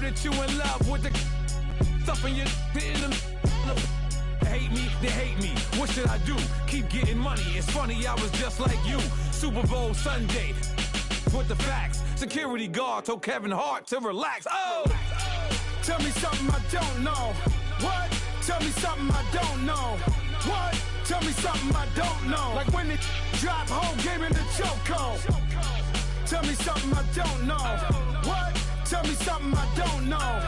that you in love with the stuff in your hitting them. Hate me, they hate me. What should I do? Keep getting money. It's funny, I was just like you. Super Bowl Sunday with the facts. Security guard told Kevin Hart to relax. Oh! Tell me something I don't know. What? Tell me something I don't know. What? Tell me something I don't know. Like when it drop whole game in the chokehold. Tell me something I don't know. What? Tell me something I don't know.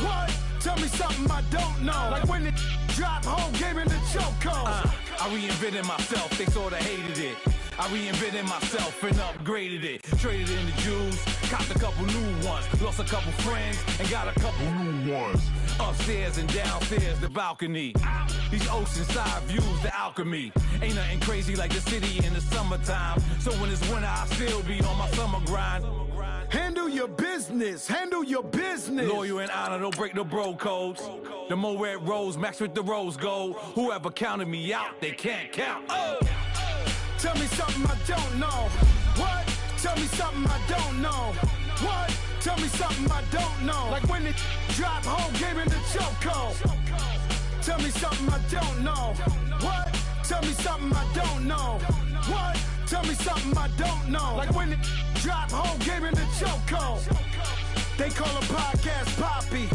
What? Tell me something I don't know. Like when it drop whole game in the chokehold. I reinvented myself, they sorta hated it. I reinvented myself and upgraded it. Traded in the Jews, copped a couple new ones. Lost a couple friends and got a couple new ones. Upstairs and downstairs, the balcony. These oceanside views, the alchemy. Ain't nothing crazy like the city in the summertime. So when it's winter, I still be on my summer grind. Handle your business, handle your business. Loyal and honor, don't break the bro codes. The more red rose, max with the rose gold. Whoever counted me out, they can't count. Oh! Tell me something I don't know. What? Tell me something I don't know. What? Tell me something I don't know. Like when it drop whole game in the chokehold. Tell me something I don't know. What? Tell me something I don't know. What? Tell me something I don't know. Like when it drop whole game in the chokehold. They call a podcast Poppy.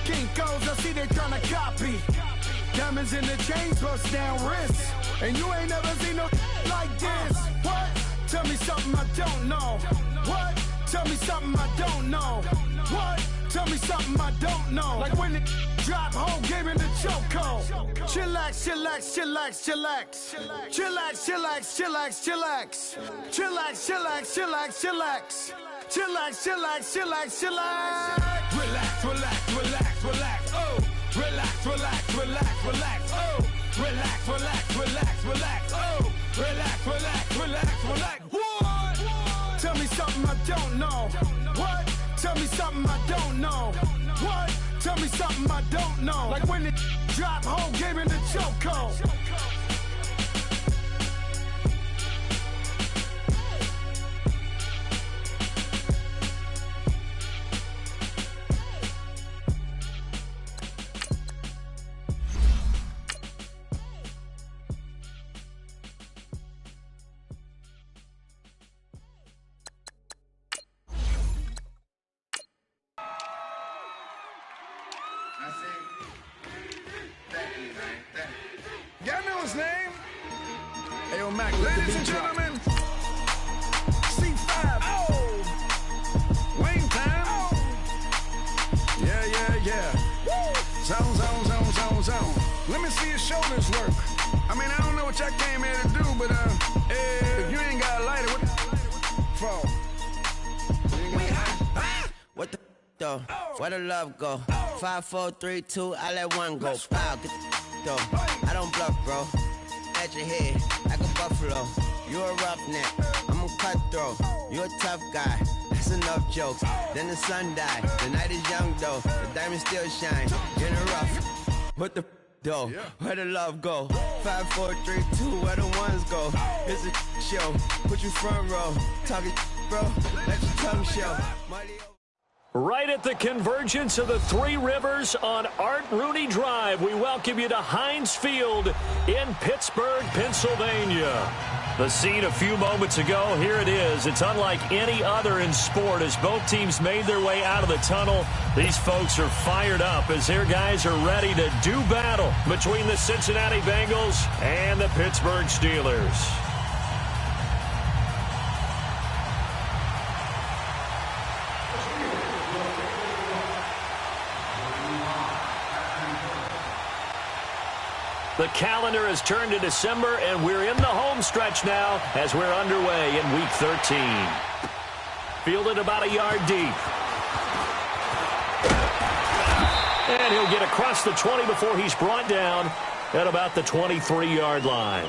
Kinkos, I see they tryna copy. Diamonds in the chains, bust down wrists. And you ain't never seen no like this. What? Tell me something I don't know. What? Tell me something I don't know. What? Tell me something I don't know. Like when it drop whole game in the chokehold. Chillax, chillax, chillax, chillax. Chillax, chillax, chillax, chillax. Chillax, chillax, chillax, chillax. Chillax, chillax, chillax, chillax. Relax, relax, relax, relax. Oh, relax, relax, relax, relax. Oh, relax, relax, relax, relax. Oh, relax, relax, relax, relax. What? Tell me something I don't know. What? Tell me something I don't know. What? Tell me something I don't know. Like when it drop whole game in the chokehold. Y'all know his name? Ayo, Mac, ladies and gentlemen, C5. Oh! Wayne time. Oh! Yeah, yeah, yeah. Woo! Zone, zone, zone, zone, zone. Let me see your shoulders work. I mean, I don't know what y'all came here to do, but if you ain't got a lighter, what for? What the though? Where the love go? 5, 4, 3, 2, I let one go. Wow, get the though. I don't bluff, bro. At your head, like a buffalo. You a roughneck, I'm a cutthroat. You a tough guy, that's enough jokes. Then the sun died, the night is young though. The diamonds still shine, in the rough. What the though? Where the love go? 5, 4, 3, 2, where the ones go? It's a show, put you front row. Talking bro, let your tongue show. Right at the convergence of the Three Rivers on Art Rooney Drive, we welcome you to Heinz Field in Pittsburgh, Pennsylvania. The scene a few moments ago, here it is. It's unlike any other in sport as both teams made their way out of the tunnel. These folks are fired up as their guys are ready to do battle between the Cincinnati Bengals and the Pittsburgh Steelers. The calendar has turned to December, and we're in the home stretch now as we're underway in Week 13. Fielded about a yard deep. And he'll get across the 20 before he's brought down at about the 23-yard line.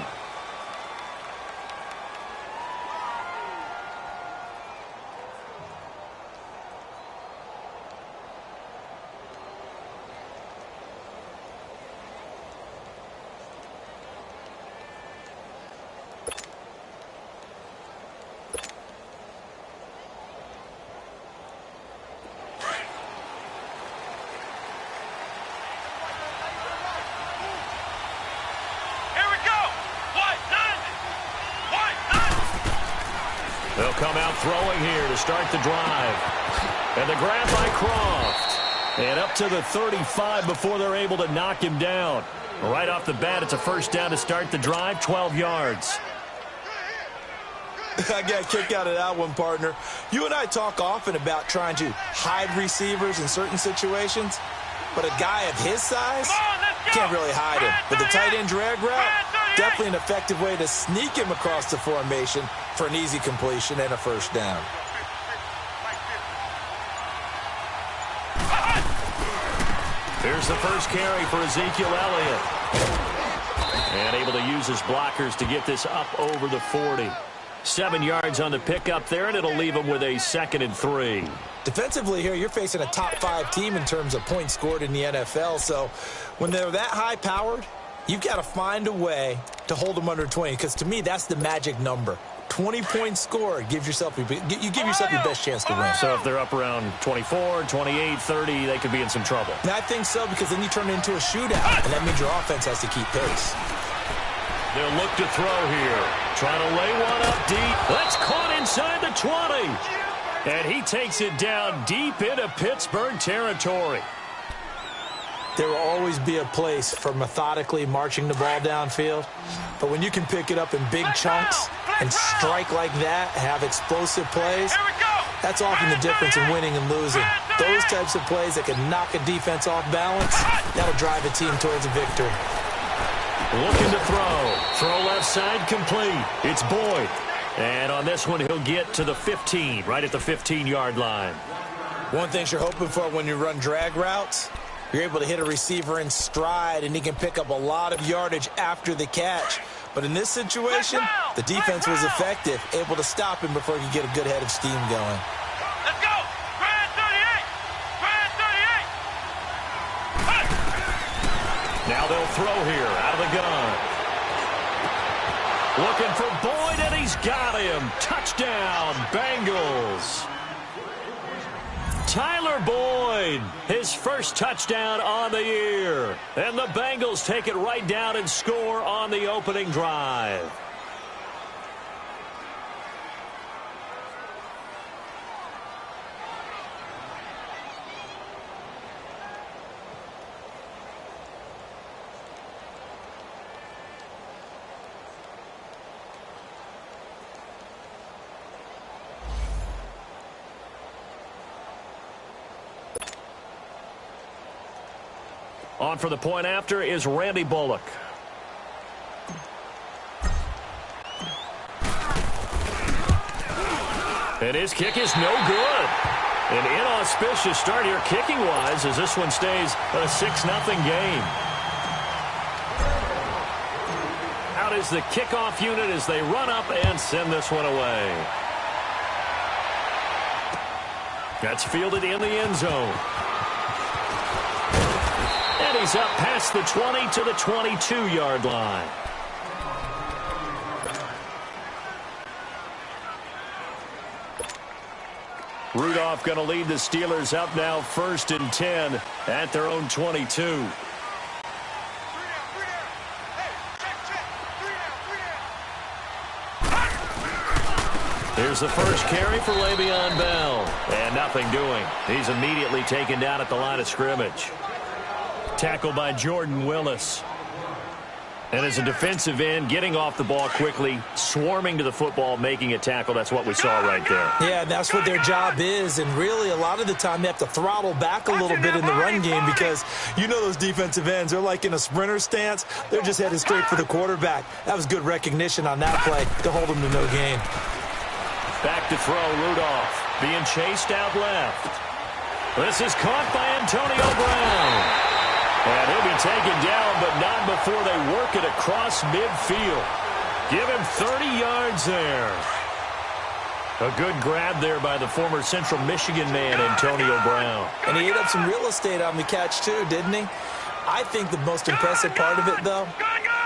throwing here to start the drive. And the grab by Croft. And up to the 35 before they're able to knock him down. Right off the bat, it's a first down to start the drive, 12 yards. I got a kick out of that one, partner. You and I talk often about trying to hide receivers in certain situations, but a guy of his size can't really hide him. But the tight end drag route, definitely an effective way to sneak him across the formation for an easy completion and a first down. Here's the first carry for Ezekiel Elliott. And able to use his blockers to get this up over the 40. 7 yards on the pickup there, and it'll leave him with a 2nd and 3. Defensively here, you're facing a top-5 team in terms of points scored in the NFL. So when they're that high-powered, you've got to find a way to hold them under 20. Because to me, that's the magic number. 20 points scored, you give yourself your best chance to win. So if they're up around 24, 28, 30, they could be in some trouble. And I think so, because then you turn it into a shootout, and that means your offense has to keep pace. They'll look to throw here. Trying to lay one up deep. That's caught inside the 20. And he takes it down deep into Pittsburgh territory. There will always be a place for methodically marching the ball downfield. But when you can pick it up in big chunks and strike like that, have explosive plays, that's often the difference in winning and losing. Those types of plays that can knock a defense off balance, that'll drive a team towards a victory. Looking to throw. Throw left side complete. It's Boyd. And on this one, he'll get to the 15, right at the 15-yard line. One thing you're hoping for when you run drag routes, you're able to hit a receiver in stride, and he can pick up a lot of yardage after the catch. But in this situation, the defense was effective, able to stop him before he could get a good head of steam going. Let's go! Grand 38! Grand 38! Now they'll throw here out of the gun. Looking for Boyd, and he's got him. Touchdown, Bengals. Tyler Boyd, his first touchdown on the year. And the Bengals take it right down and score on the opening drive. On for the point after is Randy Bullock. And his kick is no good. An inauspicious start here kicking-wise as this one stays a 6-0 game. Out is the kickoff unit as they run up and send this one away. That's fielded in the end zone. And he's up past the 20 to the 22-yard line. Rudolph going to lead the Steelers up now 1st and 10 at their own 22. Here's the first carry for Le'Veon Bell. And nothing doing. He's immediately taken down at the line of scrimmage. Tackled by Jordan Willis. And as a defensive end, getting off the ball quickly, swarming to the football, making a tackle. That's what we saw right there. Yeah, that's what their job is. And really, a lot of the time, they have to throttle back a little bit in the run game because you know those defensive ends, they're like in a sprinter stance. They're just headed straight for the quarterback. That was good recognition on that play to hold them to no gain. Back to throw, Rudolph being chased out left. This is caught by Antonio Brown. And he'll be taken down, but not before they work it across midfield. Give him 30 yards there. A good grab there by the former Central Michigan man, Antonio Brown. And he ate up some real estate on the catch, too, didn't he? I think the most impressive part of it, though,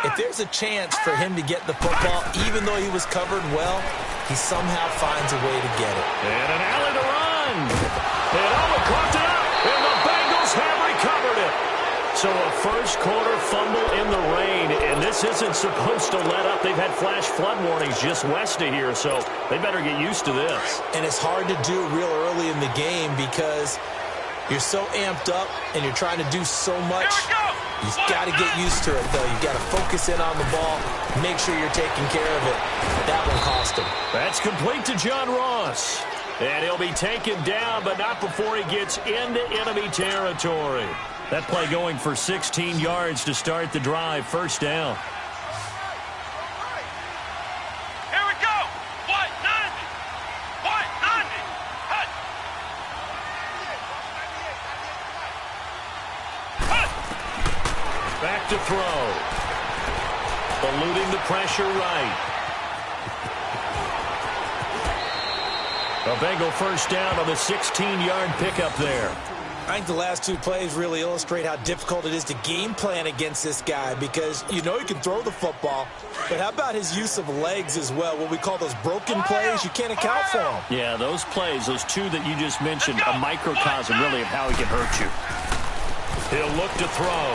if there's a chance for him to get the football, even though he was covered well, he somehow finds a way to get it. And an alley to run. And Owen caught it up, and the Bengals have recovered it. So a first quarter fumble in the rain, and this this isn't supposed to let up. They've had flash flood warnings just west of here, so they better get used to this. And it's hard to do real early in the game because you're so amped up and you're trying to do so much. You've got to get used to it, though. You've got to focus in on the ball, make sure you're taking care of it. That one cost him. That's complete to John Ross. And he'll be taken down, but not before he gets into enemy territory. That play going for 16 yards to start the drive. First down. Here we go. White 90. White 90. Hut. Hut. Back to throw. Eluding the pressure right. A Bengal first down on the 16-yard pickup there. I think the last two plays really illustrate how difficult it is to game plan against this guy because you know he can throw the football, but how about his use of legs as well? What we call those broken plays, you can't account for them. Yeah, those plays, those two that you just mentioned, a microcosm really of how he can hurt you. He'll look to throw.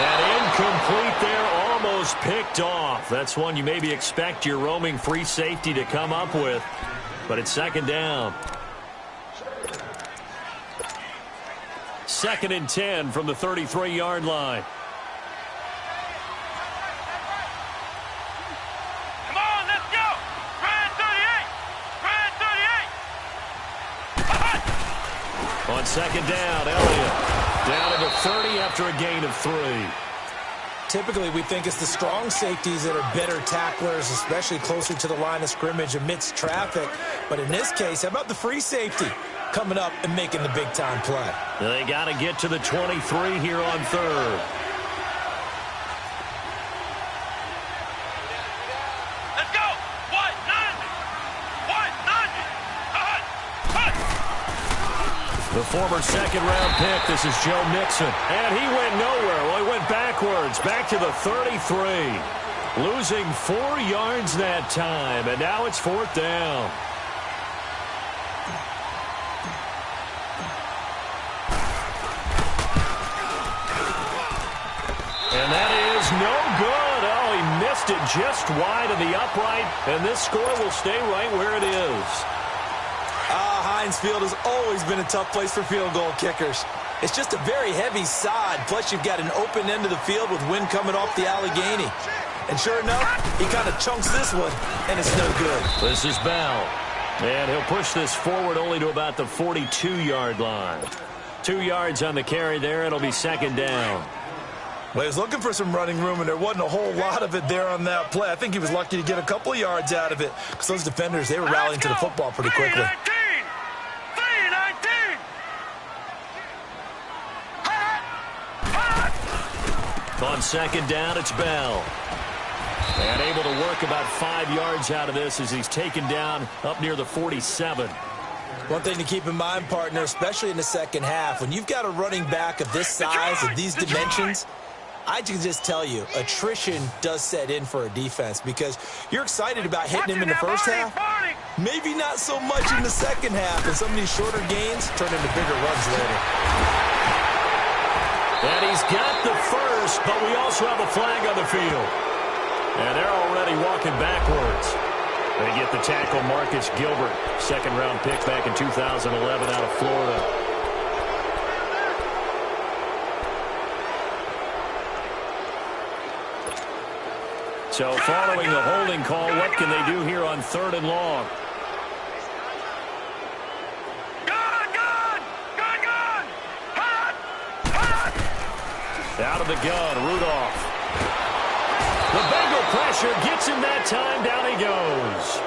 And incomplete there, almost picked off. That's one you maybe expect your roaming free safety to come up with, but it's second down. 2nd and 10 from the 33-yard line. Come on, let's go. Brad 38. Brad 38. On second down, Elliott down to the 30 after a gain of 3. Typically, we think it's the strong safeties that are better tacklers, especially closer to the line of scrimmage amidst traffic. But in this case, how about the free safety coming up and making the big-time play? They got to get to the 23 here on 3rd. Let's go. White 90. White 90. Hut. Hut. The former second-round pick, this is Joe Mixon. And he went nowhere. Well, he went backwards, back to the 33. Losing 4 yards that time, and now it's 4th down. And that is no good. Oh, he missed it just wide of the upright, and this score will stay right where it is. Heinz Field has always been a tough place for field goal kickers. It's just a very heavy sod, plus you've got an open end of the field with wind coming off the Allegheny. And sure enough, he kind of chunks this one, and it's no good. This is Bell, and he'll push this forward only to about the 42-yard line. 2 yards on the carry there. It'll be second down. Well, he was looking for some running room, and there wasn't a whole lot of it there on that play. I think he was lucky to get a couple of yards out of it because those defenders, they were rallying to the football pretty quickly. 319. On second down, it's Bell. And able to work about 5 yards out of this as he's taken down up near the 47. One thing to keep in mind, partner, especially in the second half, when you've got a running back of this size, of these dimensions, I can just tell you, attrition does set in for a defense because you're excited about hitting him in the first half. Maybe not so much in the second half, and some of these shorter gains turn into bigger runs later. And he's got the first, but we also have a flag on the field. And they're already walking backwards. They get the tackle, Marcus Gilbert, second-round pick back in 2011 out of Florida. So following the holding call, what can they do here on 3rd and long? Out of the gun, Rudolph. The Bengal pressure gets him that time. Down he goes.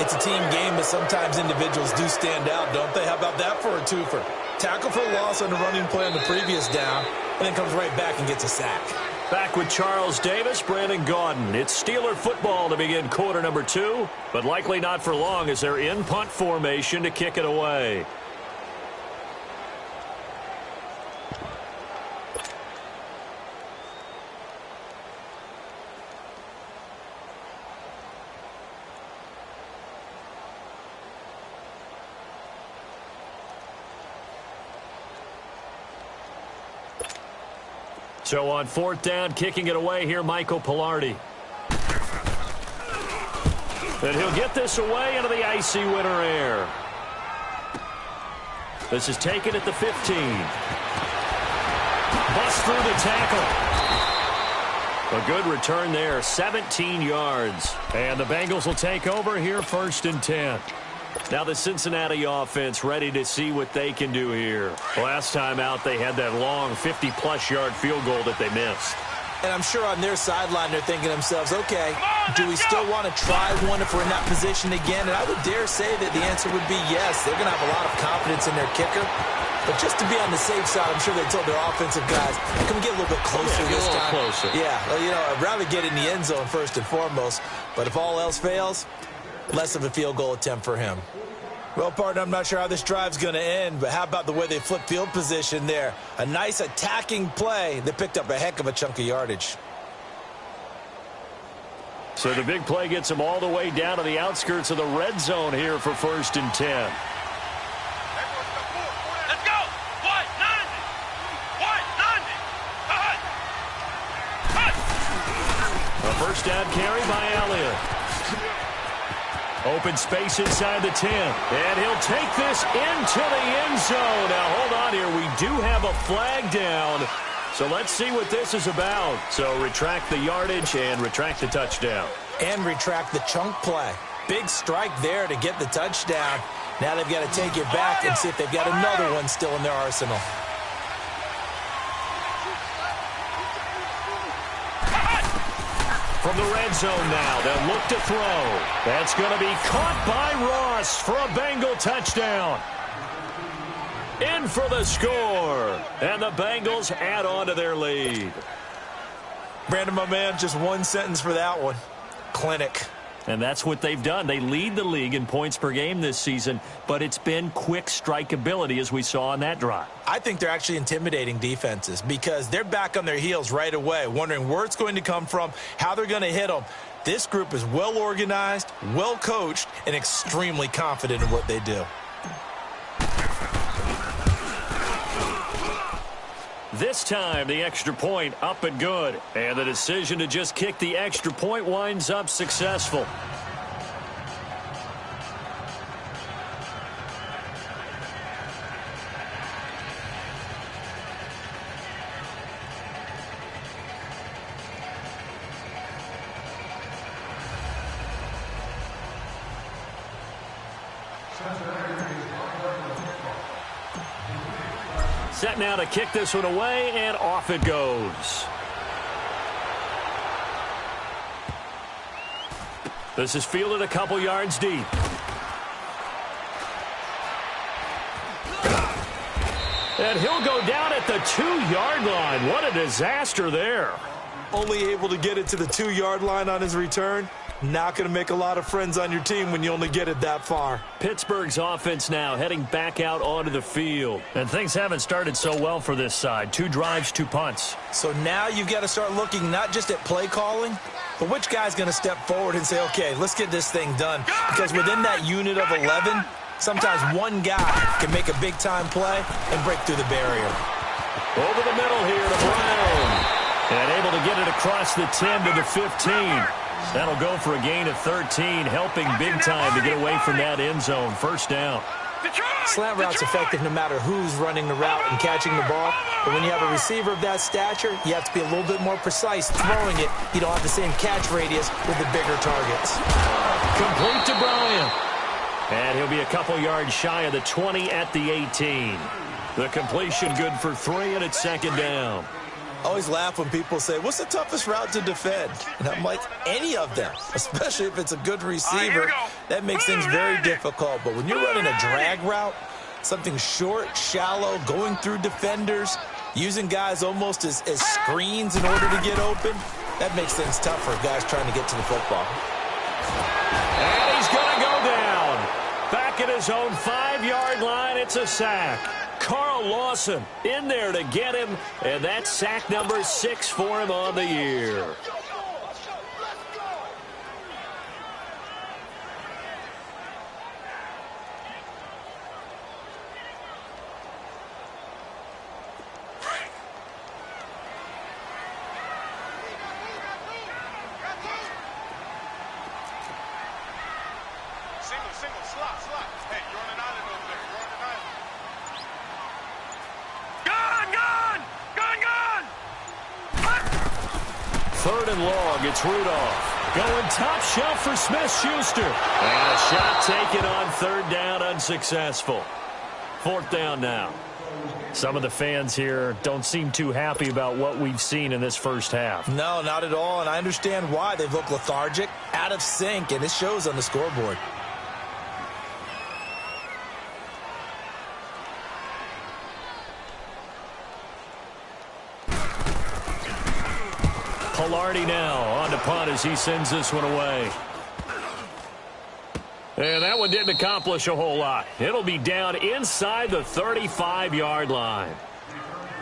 It's a team game, but sometimes individuals do stand out, don't they? How about that for a twofer? Tackle for loss on the running play on the previous down, and then comes right back and gets a sack. Back with Charles Davis, Brandon Gaudin. It's Steeler football to begin quarter number 2, but likely not for long as they're in punt formation to kick it away. So on 4th down, kicking it away here, Michael Pilardi. And he'll get this away into the icy winter air. This is taken at the 15. Bust through the tackle. A good return there, 17 yards. And the Bengals will take over here, 1st and 10. Now the Cincinnati offense ready to see what they can do here. Last time out, they had that long 50-plus yard field goal that they missed. And I'm sure on their sideline, they're thinking to themselves, okay, do we still want to try one if we're in that position again? And I would dare say that the answer would be yes. They're going to have a lot of confidence in their kicker. But just to be on the safe side, I'm sure they told their offensive guys, can we get a little bit closer this time? Closer. Yeah, well, you know, I'd rather get in the end zone first and foremost. But if all else fails, less of a field goal attempt for him. Well, partner, I'm not sure how this drive's going to end, but how about the way they flip field position there? A nice attacking play. They picked up a heck of a chunk of yardage. So the big play gets them all the way down to the outskirts of the red zone here for 1st and 10. First down carry by Elliott. Open space inside the 10. And he'll take this into the end zone. Now, hold on here. We do have a flag down. So let's see what this is about. So retract the yardage and retract the touchdown. And retract the chunk play. Big strike there to get the touchdown. Now they've got to take it back and see if they've got another one still in their arsenal. From the red zone now, they'll look to throw. That's going to be caught by Ross for a Bengal touchdown. In for the score. And the Bengals add on to their lead. Brandon, my man, just one sentence for that one. Clinic. And that's what they've done. They lead the league in points per game this season, but it's been quick strike ability as we saw on that drive. I think they're actually intimidating defenses because they're back on their heels right away, wondering where it's going to come from, how they're going to hit them. This group is well organized, well coached, and extremely confident in what they do. This time, the extra point up and good. And the decision to just kick the extra point winds up successful. Set now to kick this one away, and off it goes. This is fielded a couple yards deep. And he'll go down at the 2-yard line. What a disaster there. Only able to get it to the 2-yard line on his return. Not going to make a lot of friends on your team when you only get it that far. Pittsburgh's offense now heading back out onto the field. And things haven't started so well for this side. 2 drives, 2 punts. So now you've got to start looking not just at play calling, but which guy's going to step forward and say, okay, let's get this thing done. Because within that unit of 11, sometimes one guy can make a big-time play and break through the barrier. Over the middle here to Brown. And able to get it across the 10 to the 15. That'll go for a gain of 13, helping big time to get away from that end zone. First down. Slant route's effective no matter who's running the route and catching the ball. But when you have a receiver of that stature, you have to be a little bit more precise throwing it. You don't have the same catch radius with the bigger targets. Complete to Bryant. And he'll be a couple yards shy of the 20 at the 18. The completion good for 3, and it's second down. I always laugh when people say, what's the toughest route to defend? And I'm like, any of them, especially if it's a good receiver. That makes things very difficult. But when you're running a drag route, something short, shallow, going through defenders, using guys almost as screens in order to get open, that makes things tough for guys trying to get to the football. And he's going to go down. Back at his own 5-yard line, it's a sack. Carl Lawson in there to get him, and that's sack number 6 for him on the year. Hey, you're on an island over there. You're on an island. Gone! Third and long, it's Rudolph. Going top shelf for Smith-Schuster. And a shot taken on third down, unsuccessful. Fourth down now. Some of the fans here don't seem too happy about what we've seen in this first half. No, not at all, and I understand why. They've looked lethargic, out of sync, and it shows on the scoreboard. Pilardi now on to punt as he sends this one away. And that one didn't accomplish a whole lot. It'll be down inside the 35-yard line.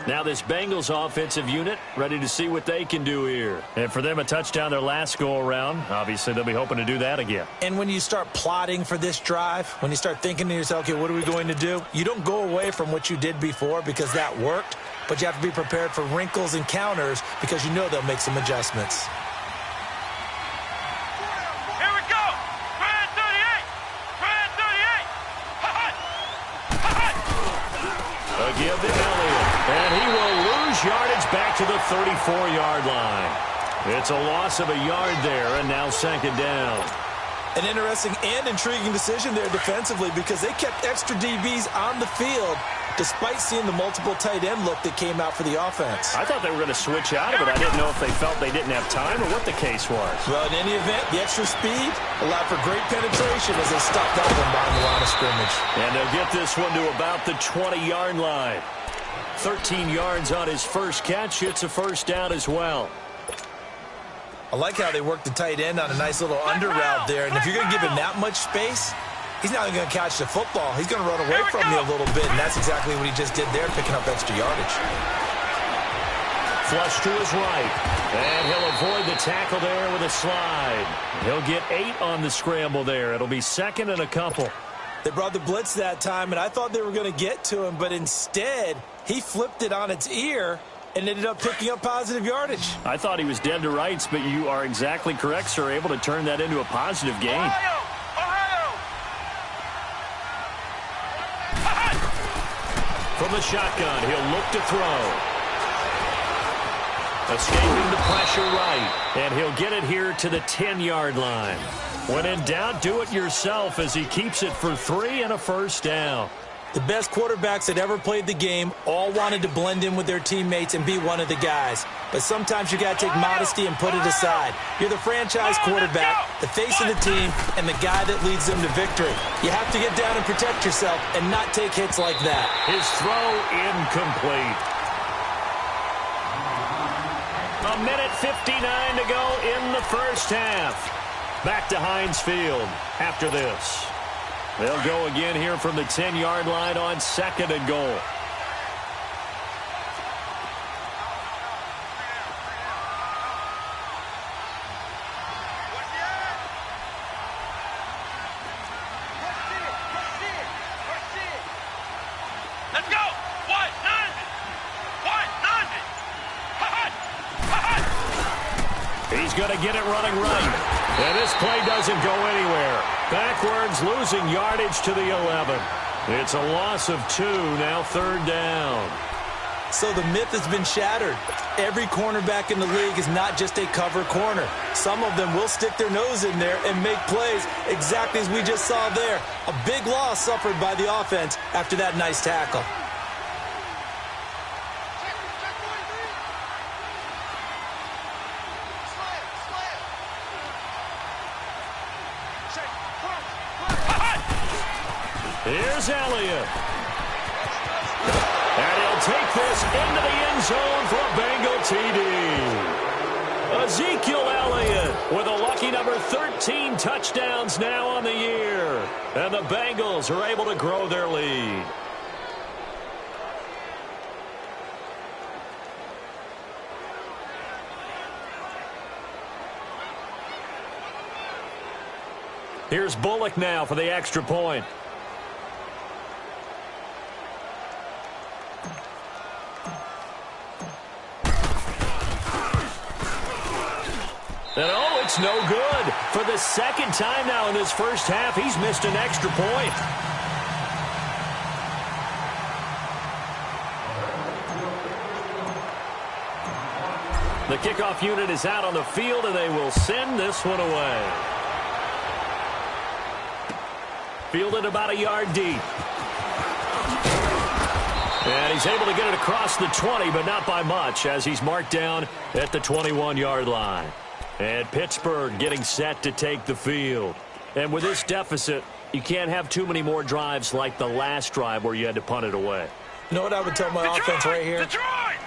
Now this Bengals offensive unit ready to see what they can do here. And for them, a touchdown their last go-around. Obviously, they'll be hoping to do that again. And when you start plotting for this drive, when you start thinking to yourself, okay, what are we going to do? You don't go away from what you did before because that worked, but you have to be prepared for wrinkles and counters because you know they'll make some adjustments. Here we go! Brad 38! Brad 38! Ha-ha! Ha-ha! Again to Elliott. And he will lose yardage back to the 34-yard line. It's a loss of a yard there, and now second down. An interesting and intriguing decision there defensively because they kept extra DBs on the field despite seeing the multiple tight end look that came out for the offense. I thought they were going to switch out of it. I didn't know if they felt they didn't have time or what the case was. Well, in any event, the extra speed allowed for great penetration as they stopped that one behind the line of scrimmage. And they'll get this one to about the 20-yard line. 13 yards on his first catch. It's a first down as well. I like how they worked the tight end on a nice little under route there. And if you're going to give him that much space, he's not going to catch the football. He's going to run away from you a little bit, and that's exactly what he just did there, picking up extra yardage. Flush to his right, and he'll avoid the tackle there with a slide. He'll get 8 on the scramble there. It'll be second and a couple. They brought the blitz that time, and I thought they were going to get to him, but instead he flipped it on its ear and ended up picking up positive yardage. I thought he was dead to rights, but you are exactly correct, sir, able to turn that into a positive gain. From the shotgun, he'll look to throw. Escaping the pressure right, and he'll get it here to the 10-yard line. When in doubt, do it yourself as he keeps it for 3 and a first down. The best quarterbacks that ever played the game all wanted to blend in with their teammates and be one of the guys. But sometimes you got to take modesty and put it aside. You're the franchise quarterback, the face of the team, and the guy that leads them to victory. You have to get down and protect yourself and not take hits like that. His throw incomplete. A minute 59 to go in the first half. Back to Heinz Field after this. They'll go again here from the 10-yard line on second and goal. Let's go! What? None! What? None! He's going to get it running right. And this play doesn't go anywhere. Backwards, losing yardage to the 11. It's a loss of 2, now third down. So the myth has been shattered. Every cornerback in the league is not just a cover corner. Some of them will stick their nose in there and make plays exactly as we just saw there. A big loss suffered by the offense after that nice tackle. Here's Elliott. And he'll take this into the end zone for a Bengal TD. Ezekiel Elliott with a lucky number 13 touchdowns now on the year. And the Bengals are able to grow their lead. Here's Bullock now for the extra point. And oh, it's no good. For the second time now in this first half, he's missed an extra point. The kickoff unit is out on the field, and they will send this one away. Fielded about a yard deep. And he's able to get it across the 20, but not by much, as he's marked down at the 21-yard line. And Pittsburgh getting set to take the field. And with this deficit, you can't have too many more drives like the last drive where you had to punt it away. You know what I would tell my offense right here?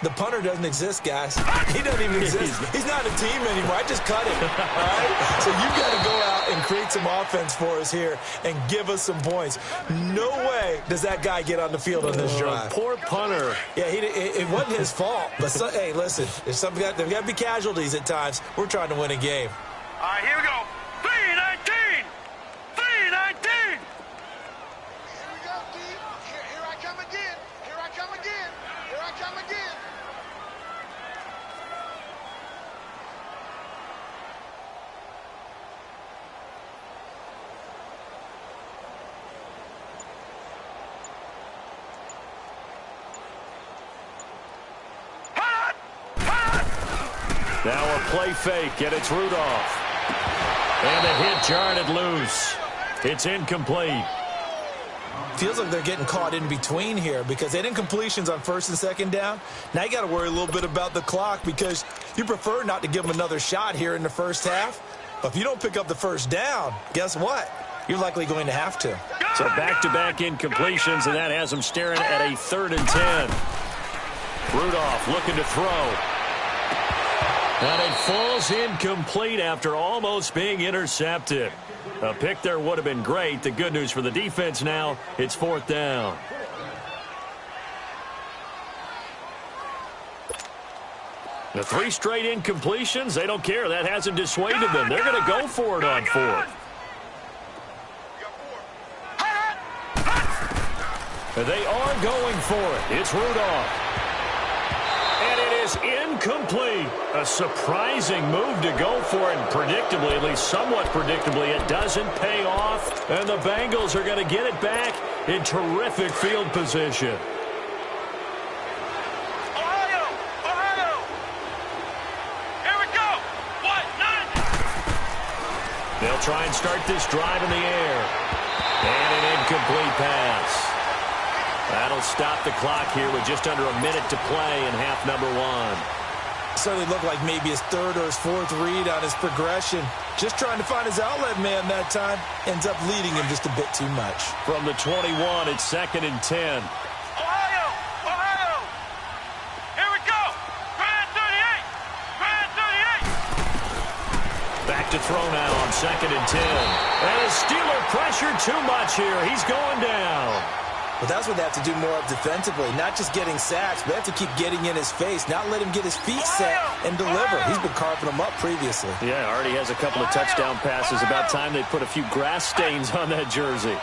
The punter doesn't exist, guys. He doesn't even exist. He's not a team anymore. I just cut him. All right? So you've got to go out and create some offense for us here and give us some points. No way does that guy get on the field on this drive. Poor punter. Yeah, it wasn't his fault. But, hey, listen, there's got to be casualties at times. We're trying to win a game. All right, here we go. 3-19. 3-19. Here we go, D. Here I come again. Here I come again. Here I come again. Now a play fake, and it's Rudolph. And the hit jarred it loose. It's incomplete. Feels like they're getting caught in between here because they had incompletions on first and second down. Now you got to worry a little bit about the clock because you prefer not to give them another shot here in the first half. But if you don't pick up the first down, guess what? You're likely going to have to. So back-to-back incompletions, and that has them staring at a 3rd and 10. Rudolph looking to throw. And it falls incomplete after almost being intercepted. A pick there would have been great. The good news for the defense now, it's 4th down. The 3 straight incompletions, they don't care. That hasn't dissuaded them. They're going to go for it on 4th. And they are going for it. It's Rudolph. And it is incomplete. A surprising move to go for it. Predictably, at least somewhat predictably, it doesn't pay off. And the Bengals are going to get it back in terrific field position. Ohio! Ohio! Here we go! What? 9. They'll try and start this drive in the air. And an incomplete pass. That'll stop the clock here with just under a minute to play in half number 1. Certainly looked like maybe his 3rd or his 4th read on his progression. Just trying to find his outlet man that time. Ends up leading him just a bit too much. From the 21, it's 2nd and 10. Ohio! Ohio! Here we go! Grand 38! Grand 38! Back to throw now on 2nd and 10. And the Steeler pressure too much here. He's going down. But that's what they have to do more of defensively. Not just getting sacks, but they have to keep getting in his face. Not let him get his feet set and deliver. He's been carving them up previously. Yeah, already has a couple of touchdown passes. About time they put a few grass stains on that jersey.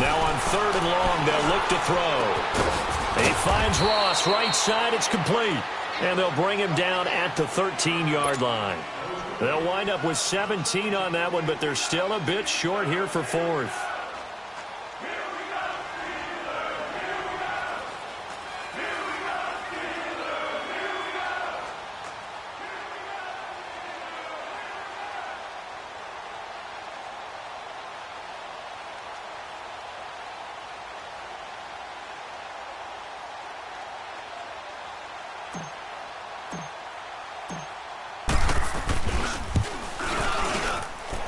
Now on 3rd and long, they'll look to throw. He finds Ross right side. It's complete. And they'll bring him down at the 13-yard line. They'll wind up with 17 on that one, but they're still a bit short here for 4th.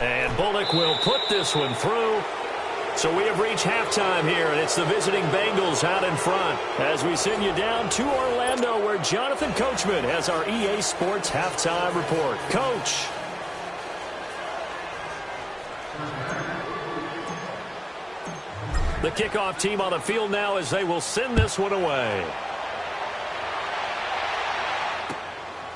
And Bullock will put this one through. So we have reached halftime here, and it's the visiting Bengals out in front as we send you down to Orlando, where Jonathan Coachman has our EA Sports halftime report. Coach. The kickoff team on the field now as they will send this one away.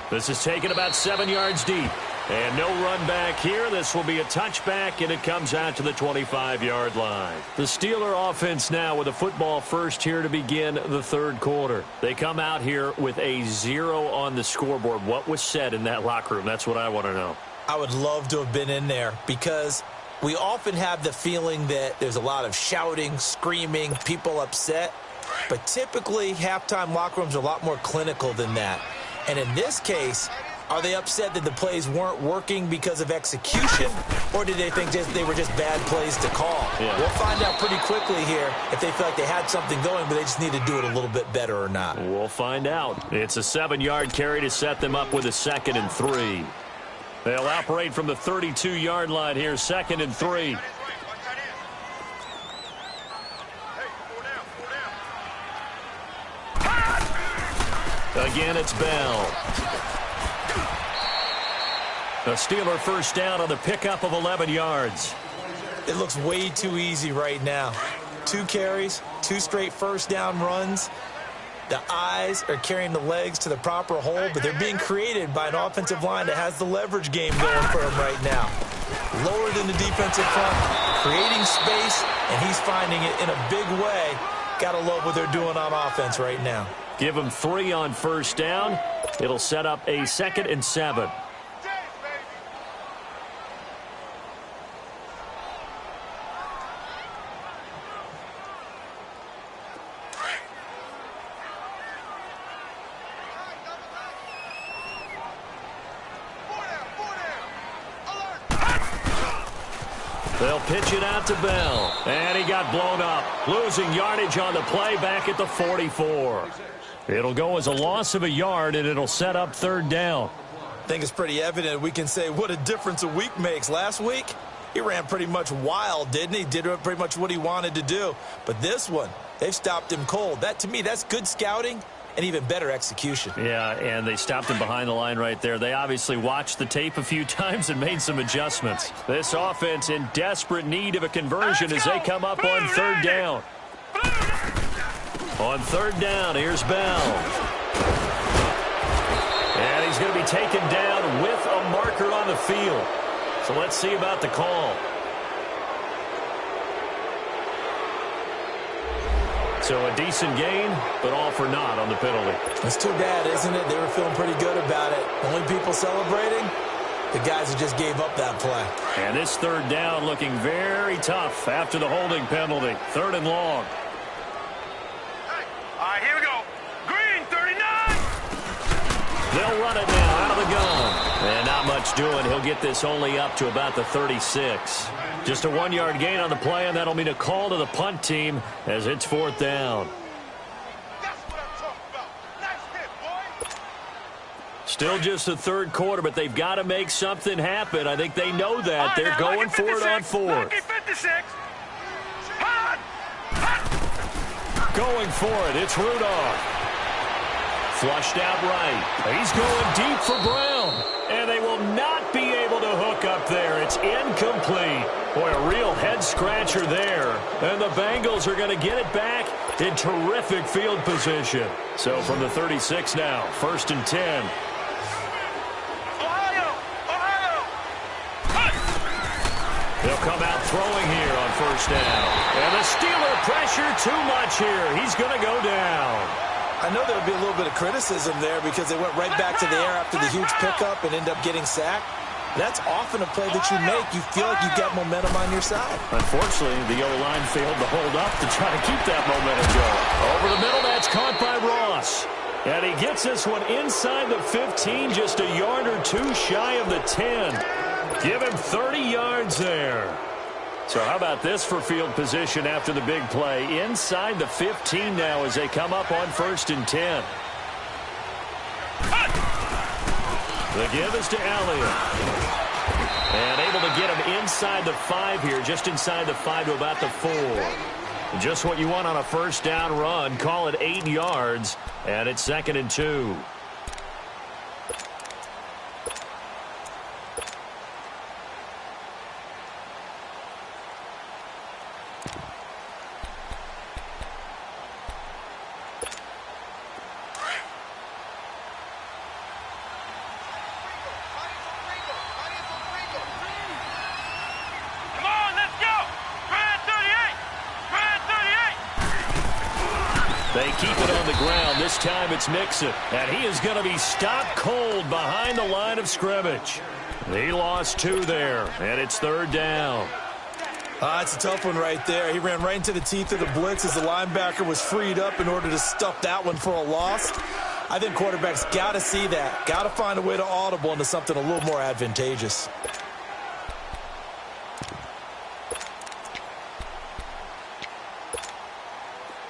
This is taken about 7 yards deep. And no run back here. This will be a touchback, and it comes out to the 25-yard line. The Steeler offense now with a football first here to begin the third quarter. They come out here with a 0 on the scoreboard. What was said in that locker room? That's what I want to know. I would love to have been in there because we often have the feeling that there's a lot of shouting, screaming, people upset. But typically, halftime locker rooms are a lot more clinical than that. And in this case, are they upset that the plays weren't working because of execution, or did they think they were just bad plays to call? Yeah. We'll find out pretty quickly here if they feel like they had something going, but they just need to do it a little bit better or not. We'll find out. It's a 7-yard carry to set them up with a 2nd and 3. They'll operate from the 32-yard line here, 2nd and 3. Again, it's Bell. The Steeler first down on the pickup of 11 yards. It looks way too easy right now. 2 carries, 2 straight first down runs. The eyes are carrying the legs to the proper hole, but they're being created by an offensive line that has the leverage game going for them right now. Lower than the defensive front, creating space, and he's finding it in a big way. Gotta love what they're doing on offense right now. Give him 3 on first down. It'll set up a 2nd and 7. They'll pitch it out to Bell. And he got blown up. Losing yardage on the play back at the 44. It'll go as a loss of a yard, and it'll set up 3rd down. I think it's pretty evident. We can say what a difference a week makes. Last week, he ran pretty much wild, didn't he? Did pretty much what he wanted to do. But this one, they've stopped him cold. That, to me, that's good scouting and even better execution. Yeah, and they stopped him behind the line right there. They obviously watched the tape a few times and made some adjustments. This offense in desperate need of a conversion as they come up on 3rd down. On 3rd down, here's Bell. And he's going to be taken down with a marker on the field. So let's see about the call. So a decent gain, but all for naught on the penalty. It's too bad, isn't it? They were feeling pretty good about it. Only people celebrating, the guys who just gave up that play. And this 3rd down looking very tough after the holding penalty. 3rd and long. All right, here we go. Green, 39. They'll run it now out of the gun. And not much doing. He'll get this only up to about the 36. Just a 1-yard gain on the play, and that'll mean a call to the punt team as it's 4th down. That's what I'm talking about. Nice hit, boy. Still just the 3rd quarter, but they've got to make something happen. I think they know that. They're going for it on 4th. 56. Hot. Going for it. It's Rudolph. Flushed out right. He's going deep for Brown. And they will not be able to hook up there. It's incomplete. Boy, a real head-scratcher there. And the Bengals are going to get it back in terrific field position. So from the 36 now, 1st and 10. They'll come out throwing here on 1st down. And the Steeler pressure too much here. He's going to go down. I know there would be a little bit of criticism there because they went right back to the air after the huge pickup and ended up getting sacked. That's often a play that you make. You feel like you've got momentum on your side. Unfortunately, the O-line failed to hold up to try to keep that momentum going. Over the middle, that's caught by Ross. And he gets this one inside the 15, just a yard or 2 shy of the 10. Give him 30 yards there. So how about this for field position after the big play? Inside the 15 now as they come up on 1st and 10. The give is to Elliott. And able to get him inside the 5 here, just inside the 5 to about the 4. Just what you want on a 1st down run. Call it 8 yards, and it's 2nd and 2. They keep it on the ground. This time it's Mixon. And he is going to be stopped cold behind the line of scrimmage. He lost 2 there, and it's 3rd down. It's a tough one right there. He ran right into the teeth of the blitz as the linebacker was freed up in order to stuff that one for a loss. I think quarterbacks got to see that. Got to find a way to audible into something a little more advantageous.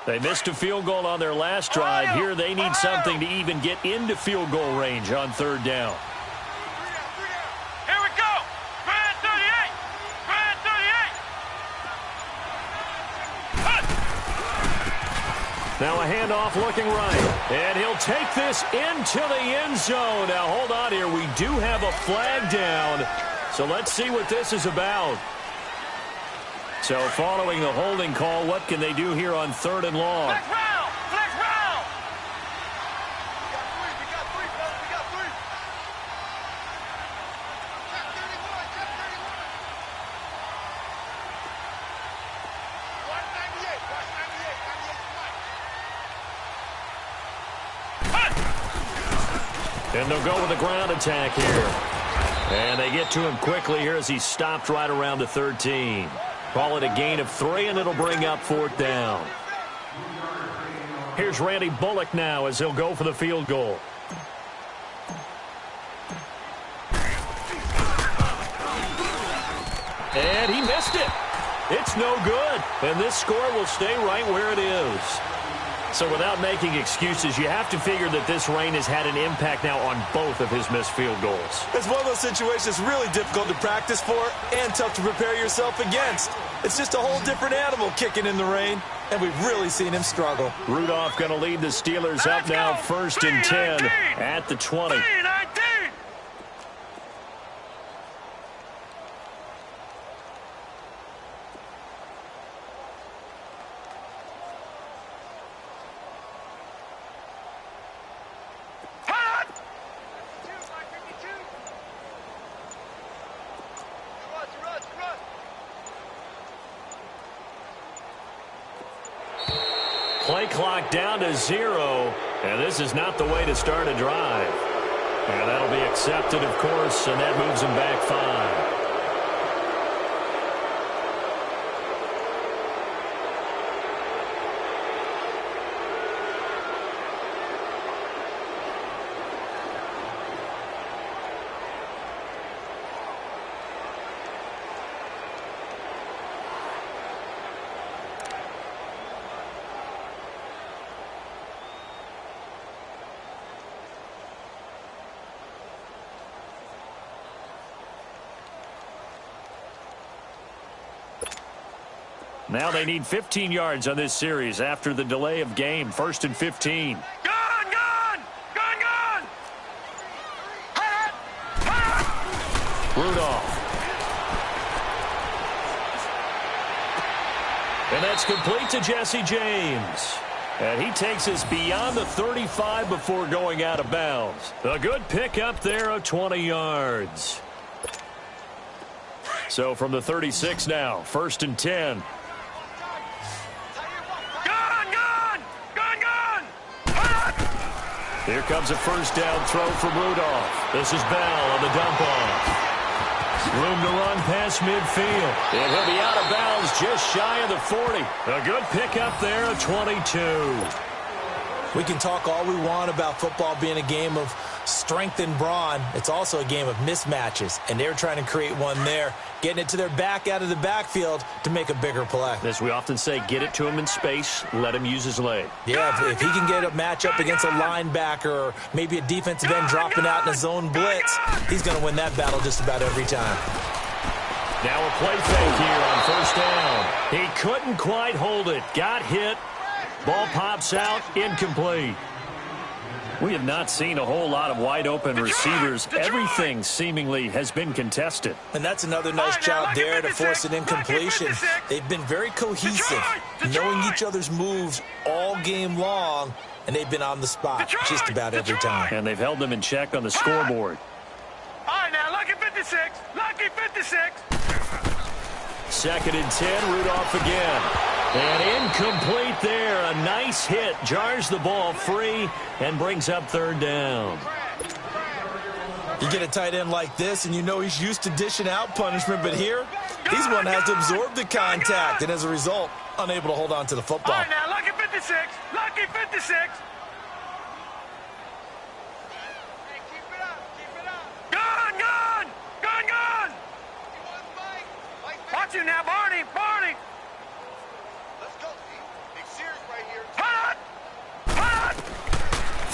They missed a field goal on their last drive. Here they need something to even get into field goal range on 3rd down. Here we go. Grand 38. Grand 38. Now a handoff looking right. And he'll take this into the end zone. Now hold on here. We do have a flag down. So let's see what this is about. So following the holding call, what can they do here on 3rd and long? Flex round. Flex round. We got three, fellas. We got three. Check 31. Check 31. Watch 98. Watch 98. 98 Mike. And they'll go with the ground attack here. And they get to him quickly here as he's stopped right around the 13. Call it a gain of 3, and it'll bring up 4th down. Here's Randy Bullock now as he'll go for the field goal. And he missed it. It's no good. And this score will stay right where it is. So without making excuses, you have to figure that this rain has had an impact now on both of his missed field goals. It's one of those situations really difficult to practice for and tough to prepare yourself against. It's just a whole different animal kicking in the rain, and we've really seen him struggle. Rudolph going to lead the Steelers up now 1st and 10 at the 20. 19. Play clock down to 0, and this is not the way to start a drive. And that'll be accepted, of course, and that moves him back 5. Now they need 15 yards on this series after the delay of game. 1st and 15. Gun! Gun! Gun! Gun! Rudolph. And that's complete to Jesse James. And he takes us beyond the 35 before going out of bounds. A good pickup there of 20 yards. So from the 36 now, 1st and 10. Here comes a 1st down throw from Rudolph. This is Bell on the dump off. Room to run past midfield. And he'll be out of bounds just shy of the 40. A good pickup there of 22. We can talk all we want about football being a game of strength and brawn. It's also a game of mismatches, and they're trying to create one there, getting it to their back out of the backfield to make a bigger play. As we often say, get it to him in space, let him use his leg. Yeah, if he can get a matchup against a linebacker or maybe a defensive end dropping out in a zone blitz, he's going to win that battle just about every time. Now a play fake here on 1st down. He couldn't quite hold it. Got hit. Ball pops out, incomplete. We have not seen a whole lot of wide-open receivers. Everything seemingly has been contested. And that's another nice job there to force an incompletion. They've been very cohesive, knowing each other's moves all game long, and they've been on the spot just about every time. And they've held them in check on the scoreboard. All right, now, lucky 56. Lucky 56. 2nd and 10, Rudolph again. And incomplete there. A nice base hit jars the ball free and brings up third down. You get a tight end like this, and you know he's used to dishing out punishment, but here, he's one that has to absorb the contact, and as a result, unable to hold on to the football. All right, now, lucky 56. Lucky 56. Hey, keep it up. Keep it up. Gone, gone. Gone, gone. Watch you now, Barney. Barney. Let's go, Steve. Big Sears right here. Hot. Hot.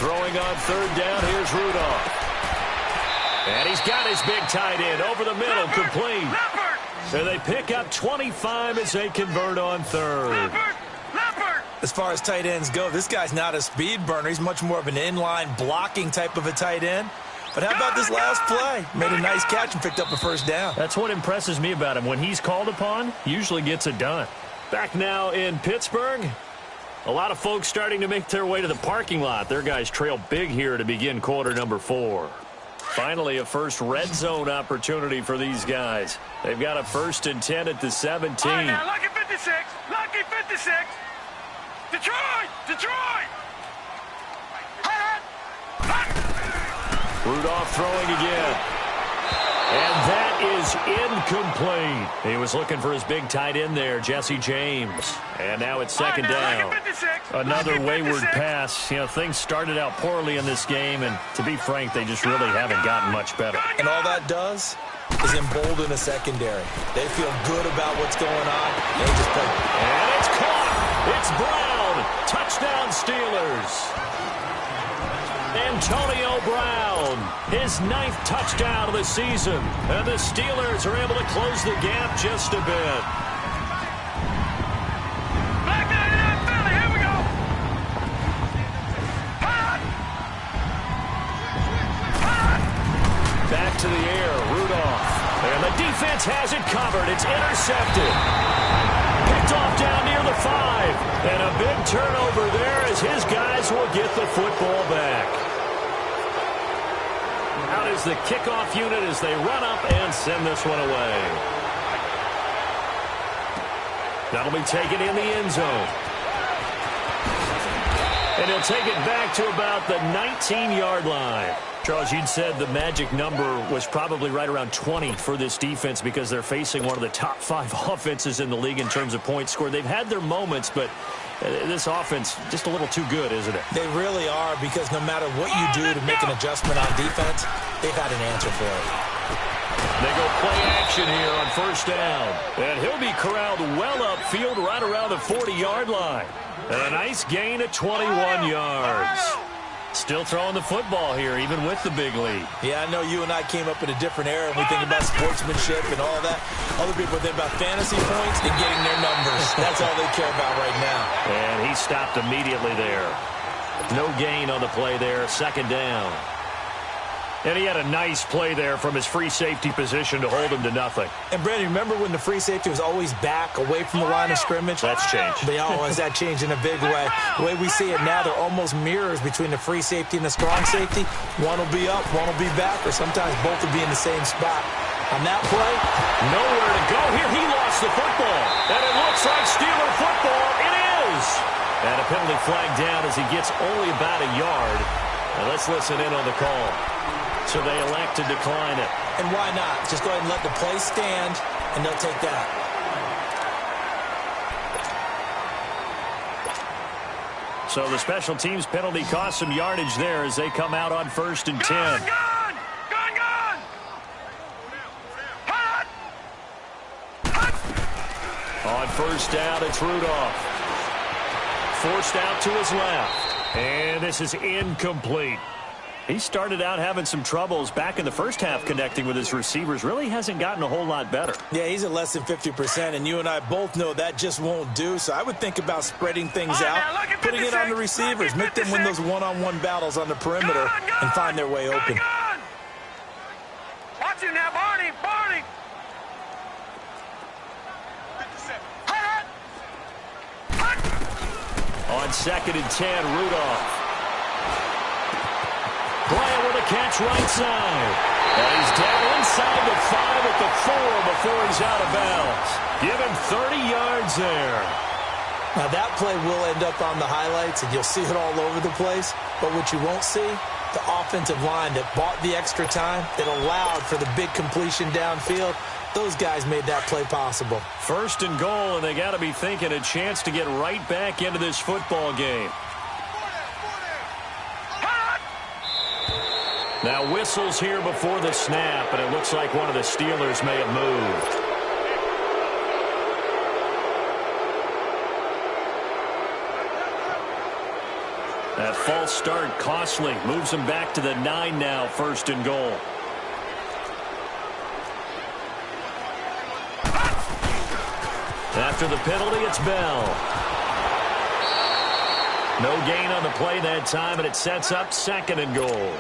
Throwing on third down, here's Rudolph. And he's got his big tight end over the middle, complete. And they pick up 25 as they convert on third. As far as tight ends go, this guy's not a speed burner. He's much more of an inline blocking type of a tight end. But how about this last play? Made a nice catch and picked up a first down. That's what impresses me about him. When he's called upon, he usually gets it done. Back now in Pittsburgh. A lot of folks starting to make their way to the parking lot. Their guys trail big here to begin quarter number 4. Finally, a first red zone opportunity for these guys. They've got a 1st and 10 at the 17. All right, now, lucky 56. Lucky 56. Detroit. Detroit. Hot. Hot. Rudolph throwing again. And that is incomplete. He was looking for his big tight end there, Jesse James. And now it's second down. Another wayward pass. You know, things started out poorly in this game, and to be frank, they just really haven't gotten much better. And all that does is embolden the secondary. They feel good about what's going on. They just play. And it's caught. It's Brown. Touchdown Steelers. Antonio Brown, his 9th touchdown of the season. And the Steelers are able to close the gap just a bit. Back 99 Philly, here we go. Hot. Hot. Back to the air, Rudolph. And the defense has it covered. It's intercepted. Picked off down near the 5. And a big turnover there as his guys will get the football back. Out is the kickoff unit as they run up and send this one away. That'll be taken in the end zone. And he'll take it back to about the 19-yard line. Charles, you'd said the magic number was probably right around 20 for this defense because they're facing one of the top 5 offenses in the league in terms of points scored. They've had their moments, but this offense just a little too good, isn't it? They really are, because no matter what you do to make an adjustment on defense, they've had an answer for it. They go play action here on first down. And he'll be corralled well upfield right around the 40-yard line. And a nice gain of 21 yards. Still throwing the football here, even with the big lead. Yeah, I know you and I came up in a different era, and we think about sportsmanship and all that. Other people think about fantasy points and getting their numbers. That's all they care about right now. And he stopped immediately there. No gain on the play there, second down. And he had a nice play there from his free safety position to hold him to nothing. And, Brandon, remember when the free safety was always back away from the line of scrimmage? That's changed. They always that changed in a big way. The way we see it now, they're almost mirrors between the free safety and the strong safety. One will be up, one will be back, or sometimes both will be in the same spot. On that play, nowhere to go here. He lost the football. And it looks like Steeler football. It is. And a penalty flag down as he gets only about a yard. And let's listen in on the call. So they elect to decline it. And why not? Just go ahead and let the play stand, and they'll take that. So the special teams penalty cost some yardage there as they come out on 1st and 10. Gone, gone, gone, gone. Hot. Hot. On first down, it's Rudolph. Forced out to his left. And this is incomplete. He started out having some troubles back in the first half connecting with his receivers. Really hasn't gotten a whole lot better. Yeah, he's at less than 50%, and you and I both know that just won't do. So I would think about spreading things out, putting it on the receivers, make them win those one-on-one battles on the perimeter and find their way open. Watch you now, Barney, Barney. 57. Hot. On 2nd and 10, Rudolph. Bryant with a catch right side. And he's down inside the 5 at the 4 before he's out of bounds. Give him 30 yards there. Now, that play will end up on the highlights, and you'll see it all over the place. But what you won't see, the offensive line that bought the extra time, that allowed for the big completion downfield, those guys made that play possible. 1st and goal, and they got to be thinking a chance to get right back into this football game. Now whistles here before the snap, and it looks like one of the Steelers may have moved. That false start costly. Moves him back to the 9 now, 1st and goal. After the penalty, it's Bell. No gain on the play that time, and it sets up 2nd and goal.